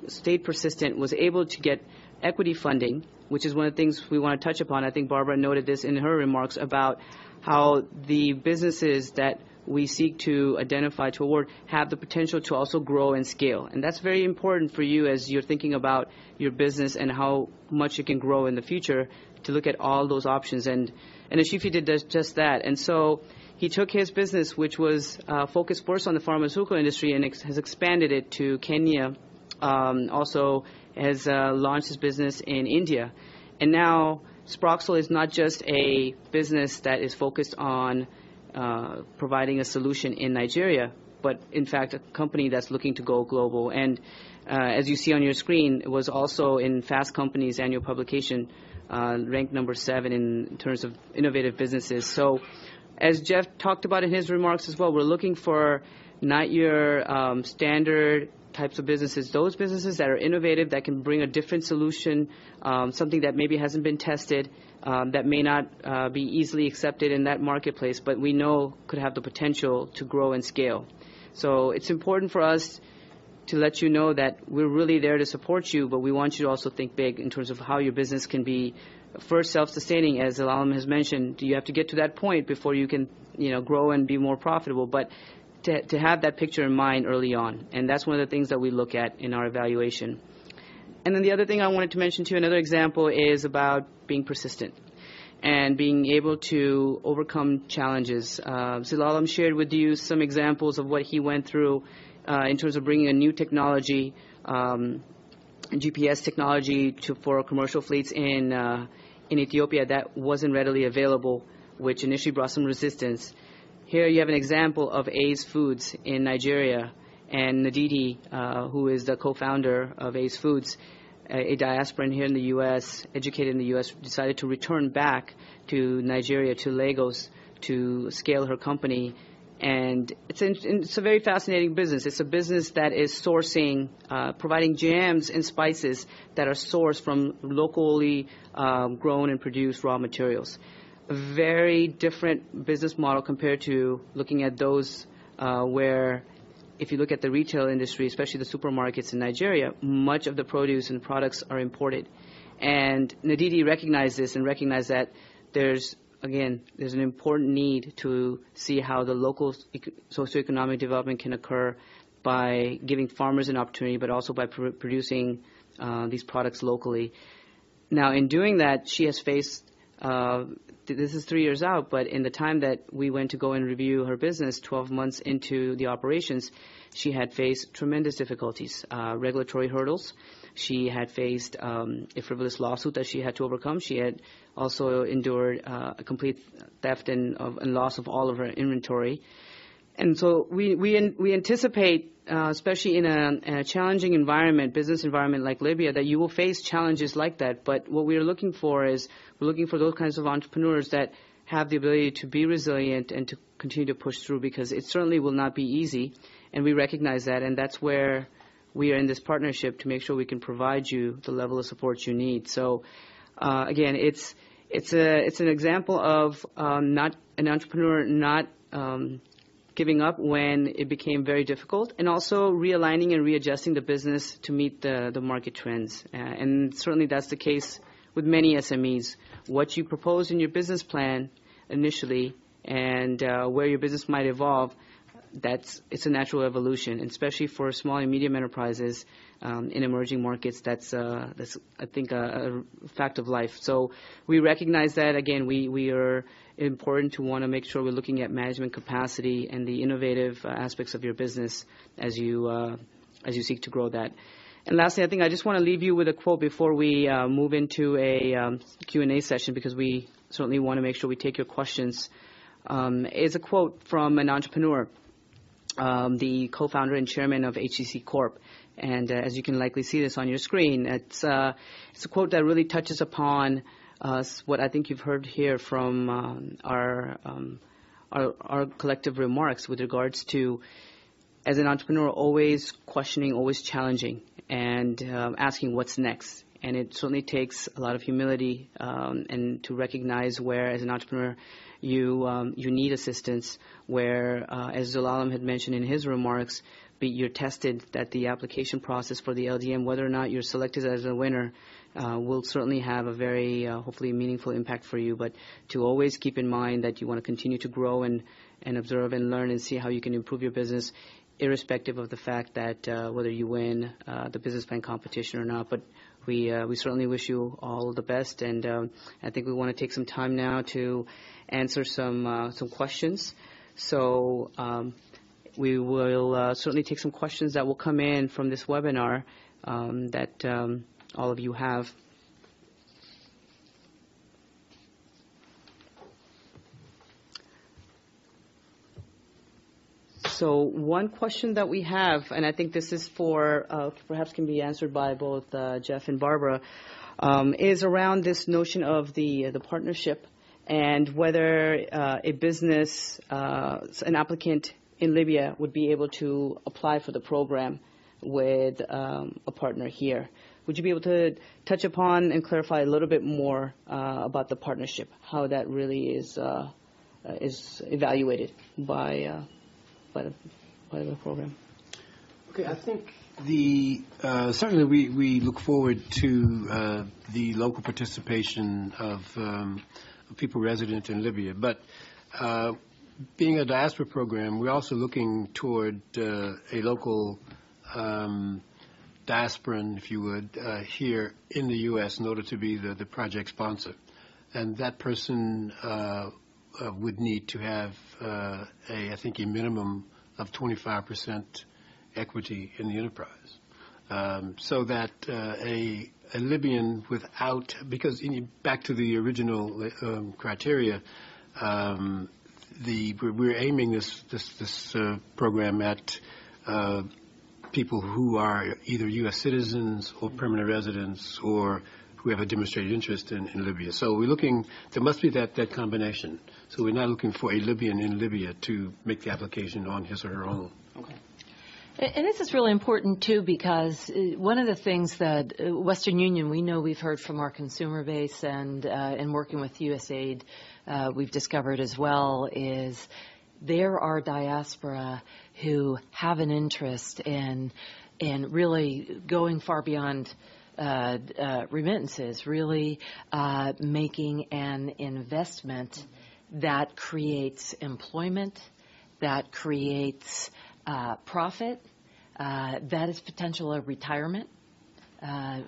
stayed persistent, was able to get equity funding, which is one of the things we want to touch upon. I think Barbara noted this in her remarks about how the businesses that we seek to identify to award have the potential to also grow and scale. And that's very important for you as you're thinking about your business and how much it can grow in the future, to look at all those options. And Ashifi did just that. And so he took his business, which was focused first on the pharmaceutical industry, and has expanded it to Kenya, also has launched his business in India. And now Sproxel is not just a business that is focused on providing a solution in Nigeria, but in fact a company that's looking to go global. And as you see on your screen, it was also in Fast Company's annual publication, ranked number 7 in terms of innovative businesses. So as Jeff talked about in his remarks as well, we're looking for not your standard types of businesses, those businesses that are innovative, that can bring a different solution, something that maybe hasn't been tested, that may not be easily accepted in that marketplace, but we know could have the potential to grow and scale. So it's important for us to let you know that we're really there to support you, but we want you to also think big in terms of how your business can be first self-sustaining, as Ilalam has mentioned. You have to get to that point before you can, grow and be more profitable, but to have that picture in mind early on. And that's one of the things that we look at in our evaluation. And then the other thing I wanted to mention to you, another example, is about being persistent and being able to overcome challenges. Zelalem shared with you some examples of what he went through in terms of bringing a new technology, GPS technology for commercial fleets in Ethiopia that wasn't readily available, which initially brought some resistance. Here you have an example of Ace Foods in Nigeria, and Nadidi, who is the co-founder of Ace Foods, a diasporan here in the U.S., educated in the U.S., decided to return back to Nigeria, to Lagos, to scale her company. And it's a very fascinating business. It's a business that is sourcing, providing jams and spices that are sourced from locally grown and produced raw materials. a very different business model compared to looking at those where, if you look at the retail industry, especially the supermarkets in Nigeria, much of the produce and products are imported. And Ndidi recognized this and recognized that there's an important need to see how the local socioeconomic development can occur by giving farmers an opportunity, but also by producing these products locally. Now, in doing that, she has faced, this is 3 years out, but in the time that we went to go and review her business, 12 months into the operations, she had faced tremendous difficulties, regulatory hurdles. She had faced a frivolous lawsuit that she had to overcome. She had also endured a complete theft and loss of all of her inventory. And so we anticipate, especially in a challenging environment, business environment like Libya, that you will face challenges like that. But what we're looking for is we're looking for those kinds of entrepreneurs that have the ability to be resilient and to continue to push through, because it certainly will not be easy. And we recognize that, and that's where we are in this partnership to make sure we can provide you the level of support you need. So, again, it's an example of not an entrepreneur not giving up when it became very difficult, and also realigning and readjusting the business to meet the market trends. And certainly that's the case with many SMEs. What you propose in your business plan initially and where your business might evolve, it's a natural evolution, and especially for small and medium enterprises in emerging markets. That's I think a fact of life. So we recognize that. Again, we are important to want to make sure we're looking at management capacity and the innovative aspects of your business as you seek to grow that. And lastly, I think I just want to leave you with a quote before we move into a Q&A session, because we certainly want to make sure we take your questions. It's a quote from an entrepreneur, the co-founder and chairman of HCC Corp. And as you can likely see this on your screen, it's a quote that really touches upon what I think you've heard here from our collective remarks with regards to, as an entrepreneur, always questioning, always challenging, and asking what's next. And it certainly takes a lot of humility and to recognize where, as an entrepreneur, you need assistance, where, as Zelalem had mentioned in his remarks, you're tested that the application process for the LDM, whether or not you're selected as a winner, will certainly have a very, hopefully, meaningful impact for you. But to always keep in mind that you want to continue to grow and observe and learn and see how you can improve your business, irrespective of the fact that whether you win the business plan competition or not. But we certainly wish you all the best, and I think we want to take some time now to answer some questions. So we will certainly take some questions that will come in from this webinar that all of you have. So one question that we have, and I think this is for, perhaps can be answered by both Jeff and Barbara, is around this notion of the partnership, and whether a business, an applicant in Libya, would be able to apply for the program with a partner here. Would you be able to touch upon and clarify a little bit more about the partnership, how that really is evaluated by the program? Okay, I think certainly we look forward to the local participation of people resident in Libya. But being a diaspora program, we're also looking toward a local diasporan, if you would, here in the U.S. in order to be the project sponsor. And that person would need to have, I think, a minimum of 25% equity in the enterprise. So that a Libyan without, because back to the original criteria, we're aiming this program at people who are either U.S. citizens or permanent residents, or who have a demonstrated interest in Libya. So we're looking, there must be that combination. So we're not looking for a Libyan in Libya to make the application on his or her own. Okay. And this is really important, too, because one of the things that Western Union, we know we've heard from our consumer base and working with USAID we've discovered as well is there are diaspora who have an interest in really going far beyond remittances, really making an investment that creates employment, that creates profit, that is potential of retirement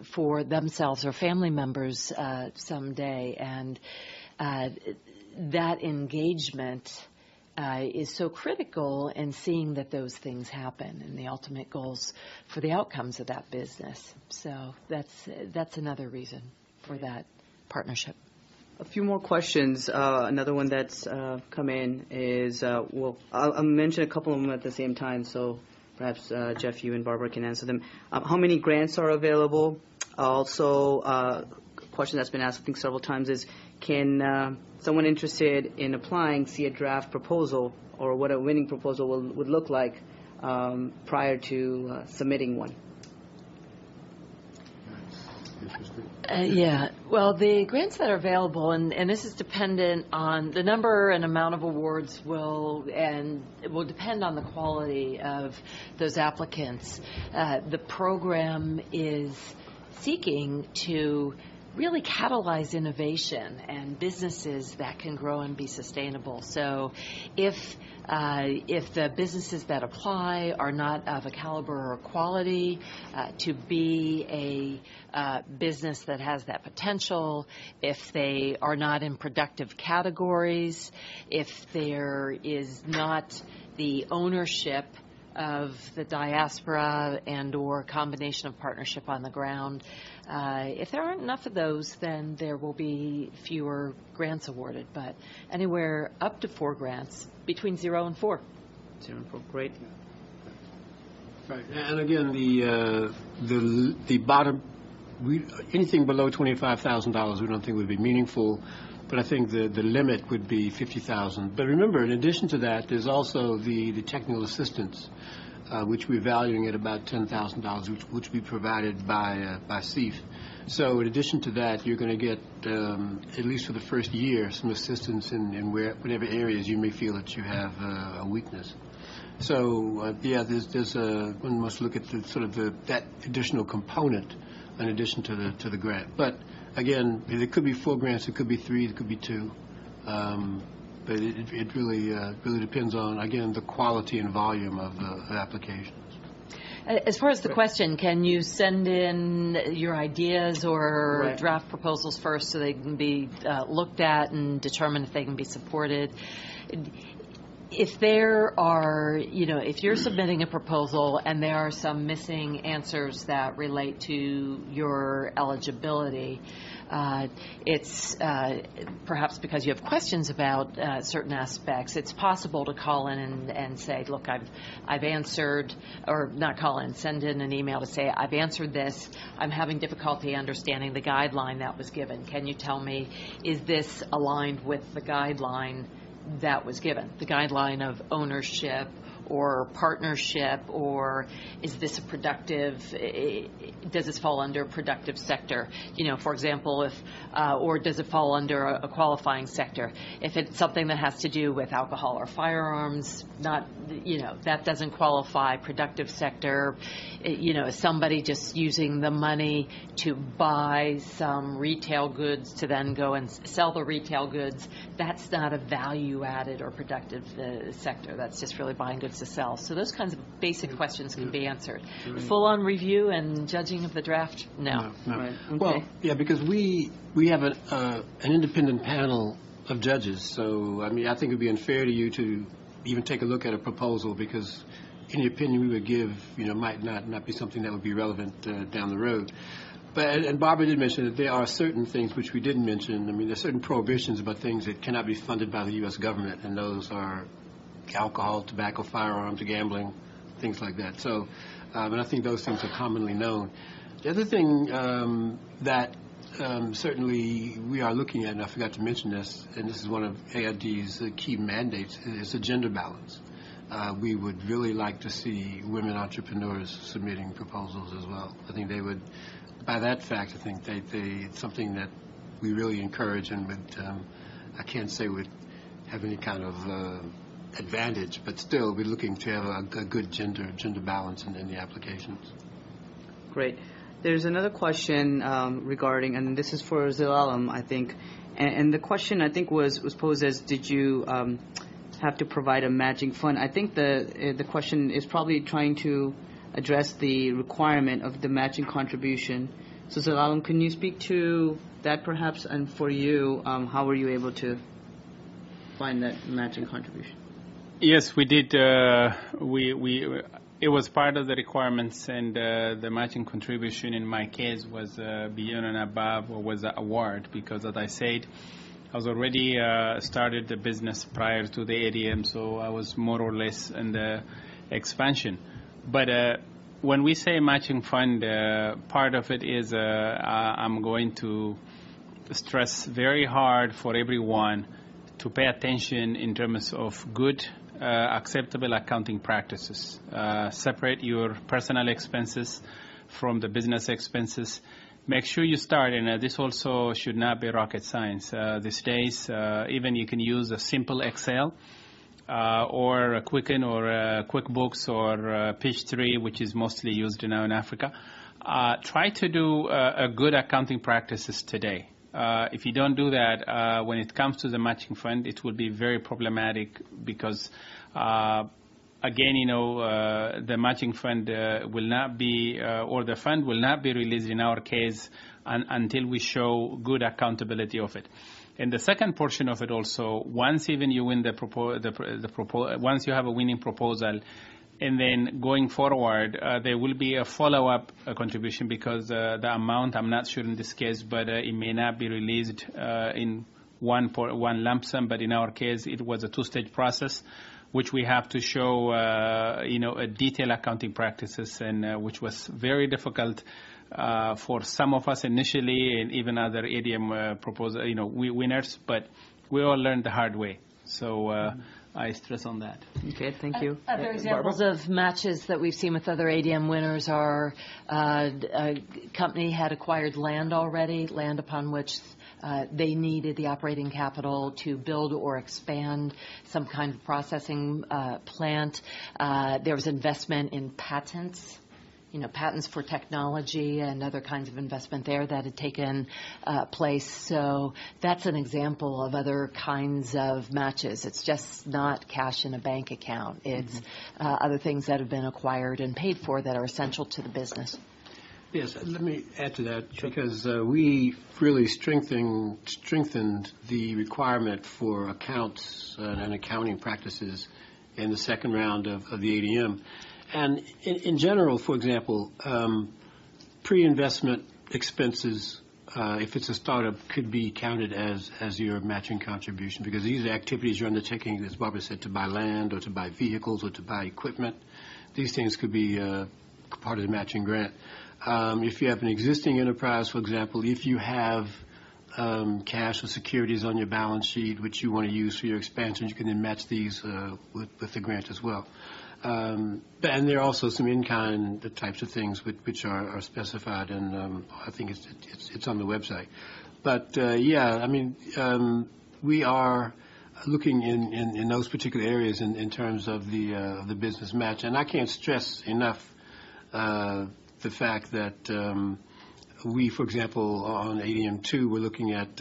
for themselves or family members someday. And that engagement is so critical in seeing that those things happen and the ultimate goals for the outcomes of that business. So that's another reason for that partnership. A few more questions. Another one that's come in is, I'll mention a couple of them at the same time, so perhaps Jeff, you and Barbara can answer them. How many grants are available? Also, a question that's been asked, I think, several times is, can someone interested in applying see a draft proposal or what a winning proposal would look like prior to submitting one? Yeah. Well, the grants that are available, and this is dependent on the number and amount of awards it will depend on the quality of those applicants. The program is seeking to really catalyze innovation and businesses that can grow and be sustainable. So if the businesses that apply are not of a caliber or quality to be a business that has that potential, if they are not in productive categories, if there is not the ownership of the diaspora and or combination of partnership on the ground, if there aren't enough of those, then there will be fewer grants awarded, but anywhere up to 4 grants, between 0 and 4. 0 and 4, great. Right, and again, the bottom, anything below $25,000 we don't think would be meaningful, but I think the limit would be $50,000. But remember, in addition to that, there's also the technical assistance, which we're valuing at about $10,000, which we provided by CEF. So in addition to that, you're going to get, at least for the first year, some assistance in whatever areas you may feel that you have a weakness. So there's one must look at that additional component in addition to the grant. But again, it could be 4 grants, it could be 3, it could be 2. But it really depends on, again, the quality and volume of the applications. As far as the question, can you send in your ideas or draft proposals first so they can be looked at and determine if they can be supported? If there are, if you're submitting a proposal and there are some missing answers that relate to your eligibility, it's perhaps because you have questions about certain aspects. It's possible to call in and say, look, I've answered, or not call in, send in an email to say, I've answered this. I'm having difficulty understanding the guideline that was given. Can you tell me, is this aligned with the guideline that was given, the guideline of ownership or partnership, or is this a productive, does this fall under a productive sector? For example, or does it fall under a qualifying sector? If it's something that has to do with alcohol or firearms, that doesn't qualify. Productive sector, is somebody just using the money to buy some retail goods to then go and sell the retail goods? That's not a value-added or productive sector. That's just really buying goods to sell. So those kinds of basic questions can be answered. Right. Full-on review and judging of the draft, no. Right. Okay. Well, yeah, because we have an independent panel of judges. So, I think it would be unfair to you to even take a look at a proposal, because any opinion we would give, might not be something that would be relevant down the road. And Barbara did mention that there are certain things which we didn't mention. There are certain prohibitions about things that cannot be funded by the U.S. government, and those are alcohol, tobacco, firearms, gambling, things like that. So, and I think those things are commonly known. The other thing that certainly we are looking at, and I forgot to mention this, and this is one of AID's key mandates, is the gender balance. We would really like to see women entrepreneurs submitting proposals as well. I think they would, by that fact, I think it's something that we really encourage and would I can't say we have any kind of advantage, but still we're looking to have a good gender balance in the applications. Great. There's another question regarding, and this is for Zelalem, I think, and the question I think was posed as, did you have to provide a matching fund? I think the question is probably trying to address the requirement of the matching contribution. So Zelalem, can you speak to that perhaps? And for you, how were you able to find that matching contribution? Yes, we did. It was part of the requirements, and the matching contribution in my case was beyond and above what was the award, because, as I said, I was already started the business prior to the ADM, so I was more or less in the expansion. But when we say matching fund, part of it is I'm going to stress very hard for everyone to pay attention in terms of good, acceptable accounting practices. Separate your personal expenses from the business expenses. Make sure you start, and this also should not be rocket science. These days, even you can use a simple Excel or a Quicken or QuickBooks or Page3, which is mostly used now in Africa. Try to do a good accounting practices today. If you don't do that, when it comes to the matching fund, it will be very problematic because, again, the matching fund will not be, or the fund will not be released in our case until we show good accountability of it. And the second portion of it also, once even you win once you have a winning proposal, and then going forward, there will be a follow-up contribution because the amount, I'm not sure in this case, but it may not be released in one lump sum. But in our case, it was a two-stage process, which we have to show, a detailed accounting practices, and which was very difficult for some of us initially, and even other ADM winners. But we all learned the hard way. So. I stress on that. Okay, thank you. Other examples of matches that we've seen with other ADM winners are a company had acquired land already, land upon which they needed the operating capital to build or expand some kind of processing plant. There was investment in patents. Patents for technology and other kinds of investment there that had taken place. So that's an example of other kinds of matches. It's just not cash in a bank account. It's other things that have been acquired and paid for that are essential to the business. Yes, let me add to that, because we really strengthened the requirement for accounts and accounting practices in the second round of the ADM. And in general, for example, pre-investment expenses, if it's a startup, could be counted as your matching contribution, because these are activities you're undertaking, as Barbara said, to buy land or to buy vehicles or to buy equipment. These things could be part of the matching grant. If you have an existing enterprise, for example, if you have cash or securities on your balance sheet which you want to use for your expansion, you can then match these with the grant as well. And there are also some in-kind types of things which are specified, and I think it's on the website. But we are looking in those particular areas in terms of the business match, and I can't stress enough the fact that we, for example, on ADM2, we're looking at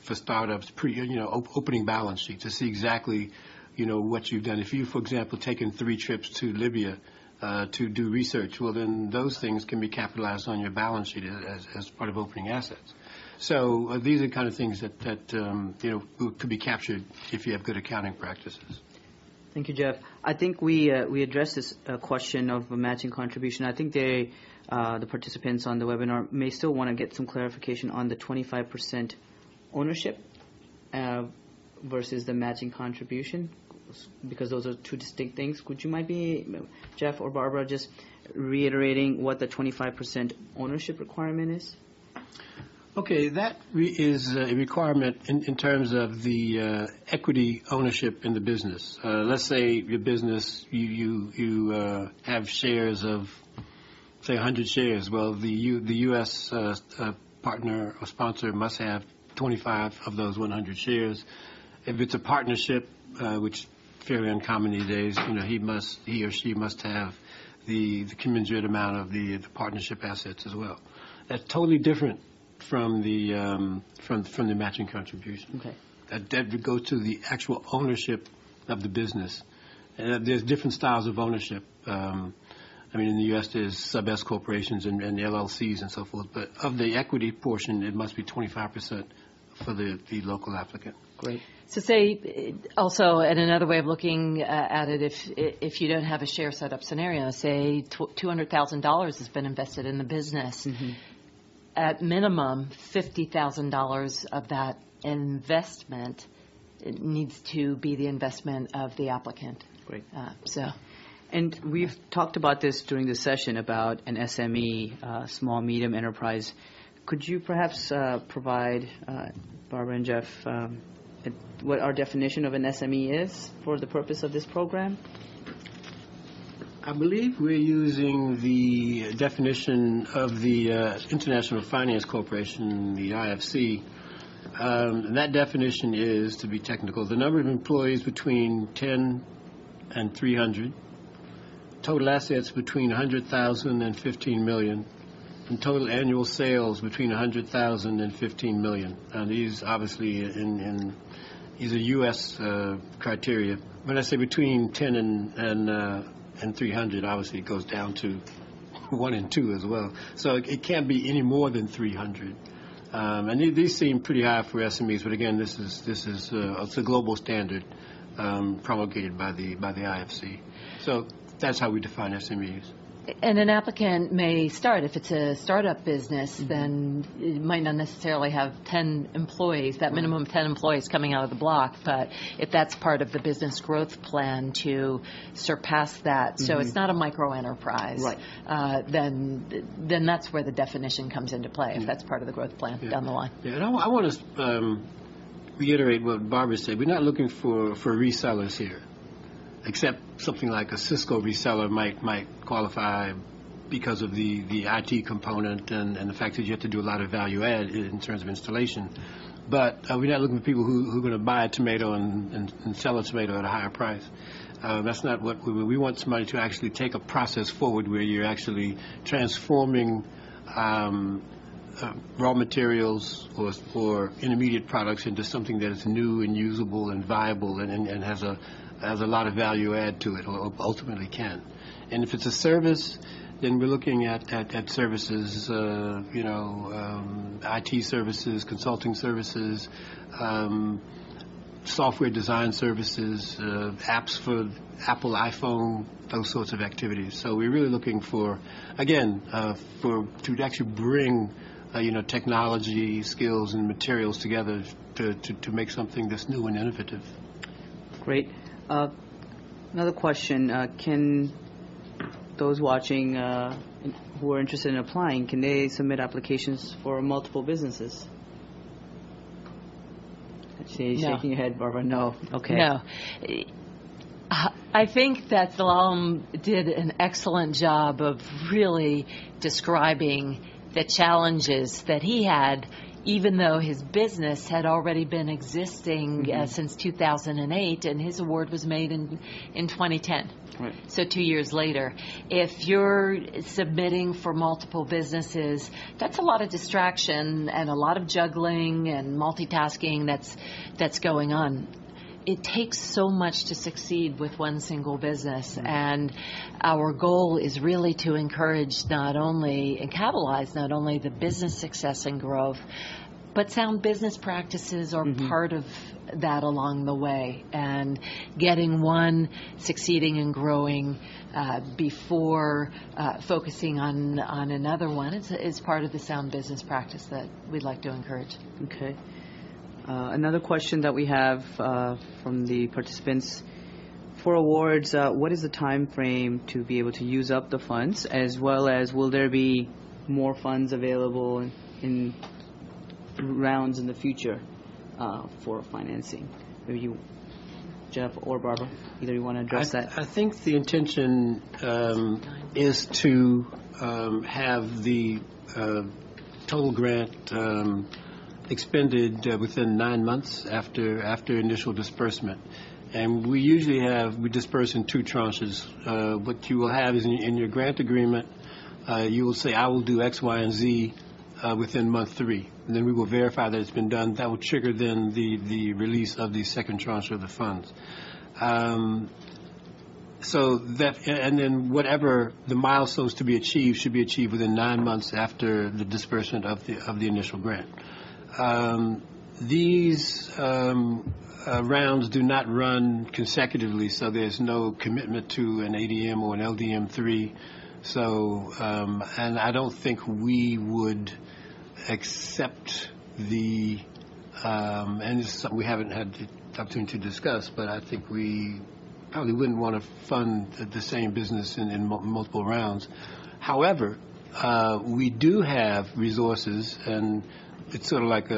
for startups opening balance sheets to see exactly what you've done. If you, for example, taken 3 trips to Libya to do research, well, then those things can be capitalized on your balance sheet as part of opening assets. So these are the kind of things that could be captured if you have good accounting practices. Thank you, Jeff. I think we addressed this question of a matching contribution. I think the participants on the webinar may still want to get some clarification on the 25% ownership versus the matching contribution, because those are two distinct things. Could you maybe, Jeff or Barbara, just reiterating what the 25% ownership requirement is? Okay, that is a requirement in terms of the equity ownership in the business. Let's say your business, you have shares of, say, 100 shares. Well, the U.S. partner or sponsor must have 25 of those 100 shares. If it's a partnership, which is fairly uncommon these days, he or she must have the commensurate amount of the partnership assets as well. That's totally different from the matching contribution. Okay. That goes to the actual ownership of the business. And there's different styles of ownership. In the U.S. there's sub-S corporations and LLCs and so forth. But of the equity portion, it must be 25% for the local applicant. Great. So say also, and another way of looking at it, if you don't have a share setup scenario, say $200,000 has been invested in the business. Mm-hmm. At minimum, $50,000 of that investment needs to be the investment of the applicant. Great. And we've talked about this during the session about an SME, small medium enterprise. Could you perhaps provide, Barbara and Jeff, what our definition of an SME is for the purpose of this program? I believe we're using the definition of the International Finance Corporation, the IFC. That definition is, to be technical, the number of employees between 10 and 300, total assets between 100,000 and 15 million, and total annual sales between 100,000 and 15 million. Now, these obviously these are U.S. criteria. When I say between 10 and 300, obviously it goes down to 1 and 2 as well. So it can't be any more than 300. And these seem pretty high for SMEs, but again, this is it's a global standard promulgated by the IFC. So that's how we define SMEs. And an applicant may start, if it's a startup business, then it might not necessarily have 10 employees, that minimum 10 employees coming out of the block, but if that's part of the business growth plan to surpass that, so it's not a micro enterprise, right. Then that's where the definition comes into play, if that's part of the growth plan down the line. Yeah, and I want to reiterate what Barbara said. We're not looking for resellers here, except something like a Cisco reseller might qualify because of the IT component and the fact that you have to do a lot of value add in terms of installation. But we're not looking for people who are going to buy a tomato and sell a tomato at a higher price. That's not what we want. Somebody to actually take a process forward where you're actually transforming raw materials or intermediate products into something that is new and usable and viable and has a lot of value add to it, or ultimately can. And if it's a service, then we're looking at services, IT services, consulting services, software design services, apps for Apple iPhone, those sorts of activities. So we're really looking for, again, to actually bring technology, skills, and materials together to make something that's new and innovative. Great. Another question, can those watching who are interested in applying, can they submit applications for multiple businesses? Shaking your head, Barbara. No. Okay. No. I think that Zalalem did an excellent job of really describing the challenges that he had, even though his business had already been existing since 2008, and his award was made in 2010. Right. So 2 years later. If you're submitting for multiple businesses, that's a lot of distraction and a lot of juggling and multitasking that's going on. It takes so much to succeed with one single business, and our goal is really to encourage not only and catalyze not only the business success and growth, but sound business practices are part of that along the way, and getting one succeeding and growing before focusing on another one is part of the sound business practice that we'd like to encourage. Okay. Another question that we have from the participants, for awards, what is the time frame to be able to use up the funds, as well as will there be more funds available in rounds in the future for financing? Maybe you, Jeff or Barbara, either you want to address that? I think the intention is to have the total grant expended within 9 months after initial disbursement. And we disperse in 2 tranches. What you will have is in your grant agreement, you will say, I will do X, Y, and Z within month 3. And then we will verify that it's been done. That will trigger then the release of the second tranche of the funds. So that, and then whatever the milestones to be achieved should be achieved within 9 months after the disbursement of the initial grant. These rounds do not run consecutively, so there's no commitment to an ADM or an LDM 3. So, and I don't think we would accept the, and this is something we haven't had the opportunity to discuss, but I think we probably wouldn't want to fund the same business in multiple rounds. However, we do have resources, and it's sort of like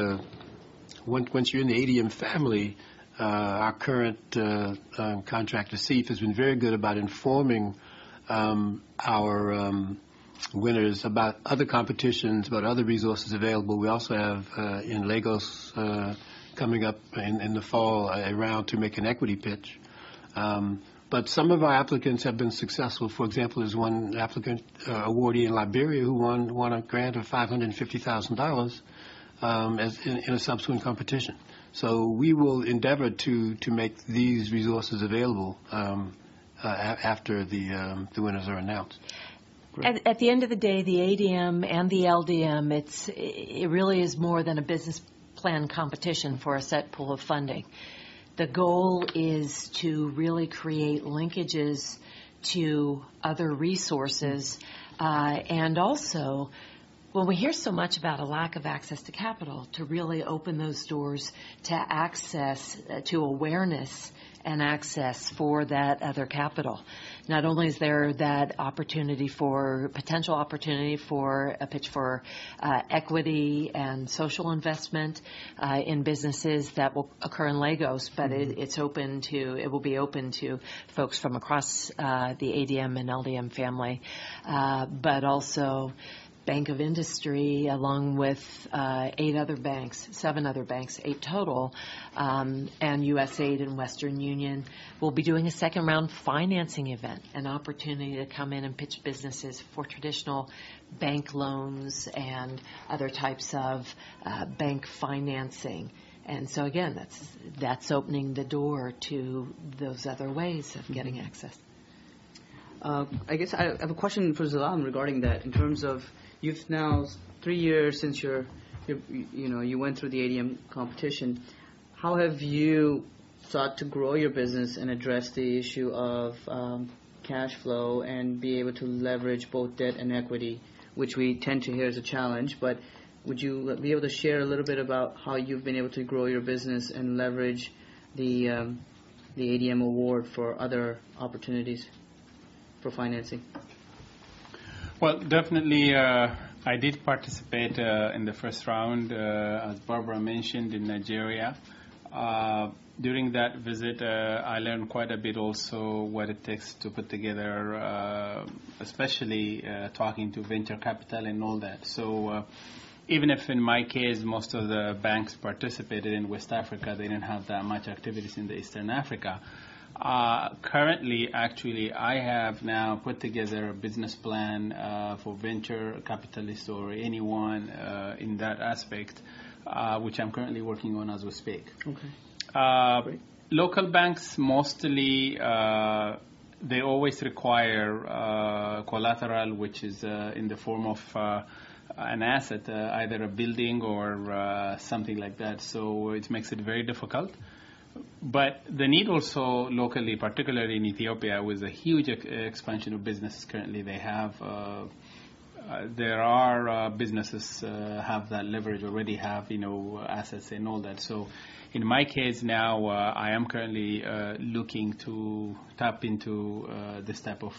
once you're in the ADM family, our current contractor, CEF, has been very good about informing our winners about other competitions, about other resources available. We also have in Lagos coming up in the fall a round to make an equity pitch. But some of our applicants have been successful. For example, there's one applicant, awardee in Liberia, who won a grant of $550,000 in a subsequent competition. So we will endeavor to make these resources available after the winners are announced. At the end of the day, the ADM and the LDM, it really is more than a business plan competition for a set pool of funding. The goal is to really create linkages to other resources, and also, when we hear so much about a lack of access to capital, to really open those doors to access, to awareness and access for that other capital. Not only is there that potential opportunity for a pitch for equity and social investment in businesses that will occur in Lagos, but it will be open to folks from across the ADM and LDM family, but also Bank of Industry, along with 7 other banks, 8 total, and USAID and Western Union will be doing a second round financing event, an opportunity to come in and pitch businesses for traditional bank loans and other types of bank financing. And so again, that's opening the door to those other ways of getting access. I guess I have a question for Zalam regarding that. In terms of, you've now 3 years since you went through the ADM competition. How have you sought to grow your business and address the issue of cash flow and be able to leverage both debt and equity, which we tend to hear as a challenge? But would you be able to share a little bit about how you've been able to grow your business and leverage the ADM award for other opportunities for financing? Well, definitely, I did participate in the first round, as Barbara mentioned, in Nigeria. During that visit, I learned quite a bit also what it takes to put together, especially talking to venture capital and all that. So even if in my case most of the banks participated in West Africa, they didn't have that much activities in the Eastern Africa. Currently, actually, I have now put together a business plan for venture capitalists or anyone in that aspect, which I'm currently working on as we speak. Okay. Local banks mostly, they always require collateral, which is in the form of an asset, either a building or something like that. So it makes it very difficult. But the need also locally, particularly in Ethiopia, with a huge expansion of businesses currently they have, there are businesses have that leverage already, have assets and all that. So in my case now, I am currently looking to tap into this type of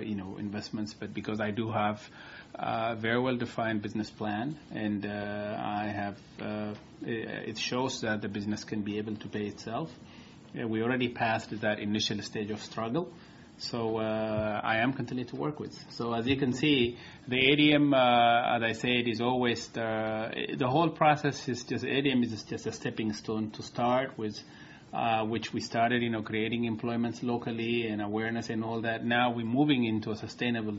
investments, but because I do have a very well-defined business plan, and I have it shows that the business can be able to pay itself. We already passed that initial stage of struggle, So I am continuing to work with. So as you can see, the ADM, as I said, is always the whole process is just ADM is just a stepping stone to start with, which we started, creating employments locally and awareness and all that. Now we're moving into a sustainable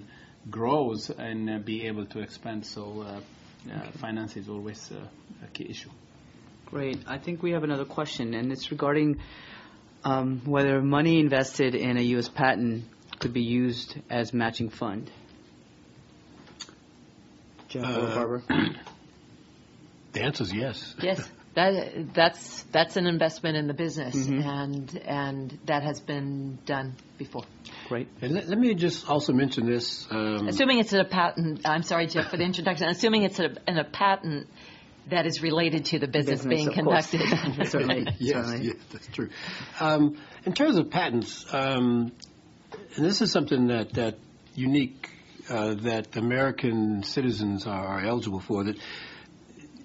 growth and be able to expand. So finance is always a key issue. Great. I think we have another question, and it's regarding whether money invested in a U.S. patent could be used as matching fund. Jeff or Barbara? The answer is yes. Yes, that's an investment in the business, and that has been done before. Great. And let me just also mention this. Assuming it's a patent, I'm sorry, Jeff, for the introduction. Assuming it's in a patent that is related to the business being conducted. Certainly. Yes, that's true. In terms of patents, and this is something that unique that American citizens are eligible for, that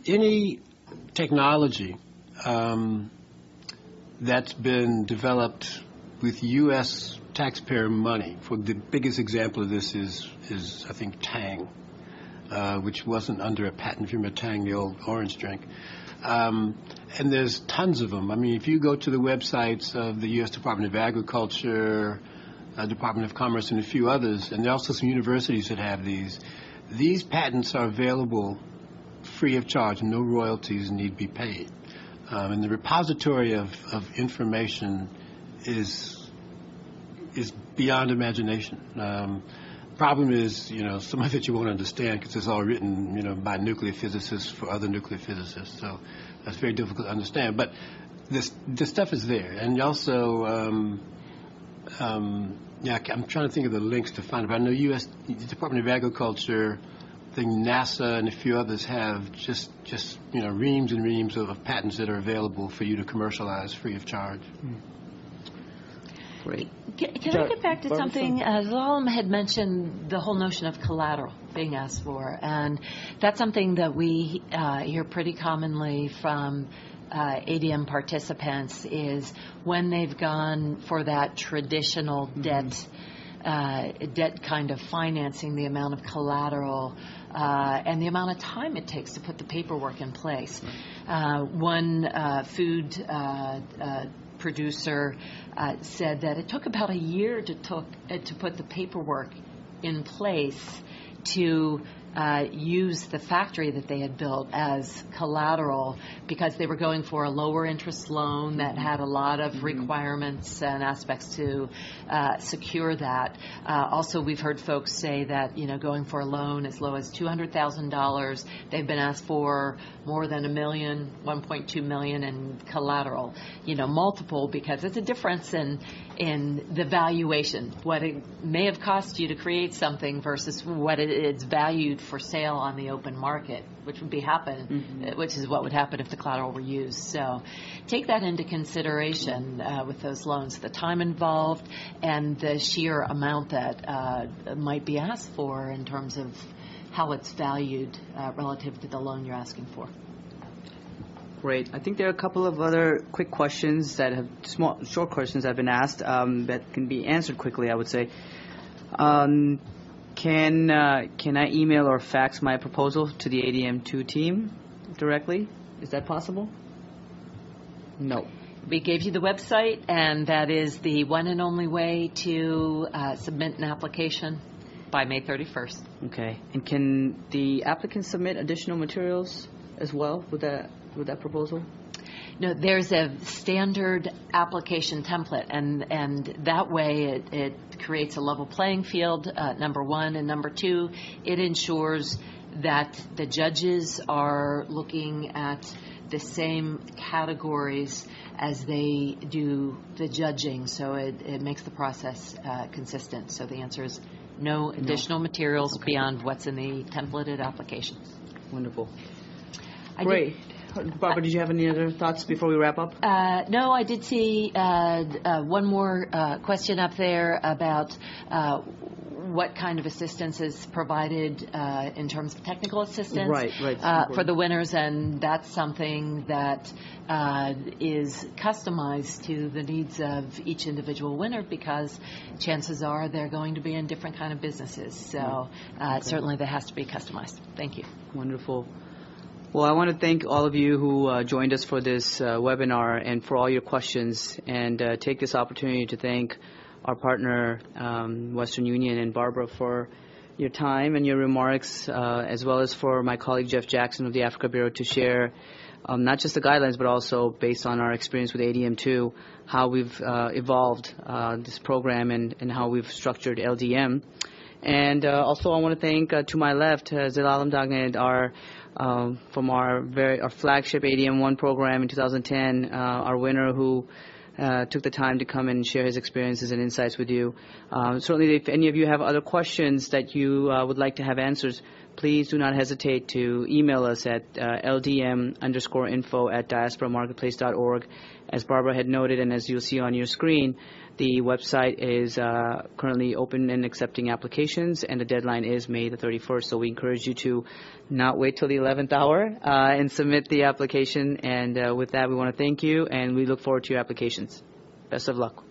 any technology that's been developed with U.S. taxpayer money, for the biggest example of this is I think Tang, which wasn't under a patent. If you remember Tang, the old orange drink. And there's tons of them. I mean, if you go to the websites of the U.S. Department of Agriculture, Department of Commerce, and a few others, and there are also some universities that have these patents are available free of charge. No royalties need be paid. And the repository of information is beyond imagination. Problem is, some of it you won't understand because it's all written, by nuclear physicists for other nuclear physicists. So that's very difficult to understand. But this stuff is there. And also, I'm trying to think of the links to find it. But I know U.S. Department of Agriculture, I think NASA and a few others have just reams and reams of patents that are available for you to commercialize free of charge. Great. Can I get back to something? Zalem had mentioned the whole notion of collateral being asked for, and that's something that we hear pretty commonly from ADM participants is when they've gone for that traditional debt kind of financing, the amount of collateral and the amount of time it takes to put the paperwork in place. One food producer said that it took about a year to put the paperwork in place to use the factory that they had built as collateral because they were going for a lower interest loan that had a lot of requirements and aspects to secure that. Also, we've heard folks say that, going for a loan as low as $200,000, they've been asked for more than $1 million, $1.2 million in collateral, multiple, because it's a difference in the valuation, what it may have cost you to create something versus what it's valued for sale on the open market, which is what would happen if the collateral were used. So take that into consideration with those loans, the time involved and the sheer amount that might be asked for in terms of how it's valued relative to the loan you're asking for. Great. I think there are a couple of other quick questions that have short questions that have been asked that can be answered quickly, I would say. Can I email or fax my proposal to the ADM2 team directly? Is that possible? No. We gave you the website, and that is the one and only way to submit an application by May 31st. Okay. And can the applicant submit additional materials as well with that proposal? No, there's a standard application template, and that way it creates a level playing field, number one, and number two, it ensures that the judges are looking at the same categories as they do the judging, so it makes the process consistent. So the answer is no additional materials beyond what's in the templated application. Wonderful. Great. Barbara, did you have any other thoughts before we wrap up? No, I did see one more question up there about what kind of assistance is provided in terms of technical assistance Right. for the winners, and that's something that is customized to the needs of each individual winner, because chances are they're going to be in different kind of businesses. So certainly that has to be customized. Thank you. Wonderful. Well, I want to thank all of you who joined us for this webinar and for all your questions, and take this opportunity to thank our partner, Western Union, and Barbara for your time and your remarks, as well as for my colleague Jeff Jackson of the Africa Bureau to share not just the guidelines, but also based on our experience with ADM2, how we've evolved this program and how we've structured LDM. And also I want to thank, to my left, Zelalem Dagnet, from our flagship ADM1 program in 2010, our winner who took the time to come and share his experiences and insights with you. Certainly, if any of you have other questions that you would like to have answers, please do not hesitate to email us at ldm_info@diasporamarketplace.org. As Barbara had noted, and as you'll see on your screen, the website is currently open and accepting applications, and the deadline is May the 31st. So we encourage you to not wait till the 11th hour and submit the application. And with that, we want to thank you, and we look forward to your applications. Best of luck.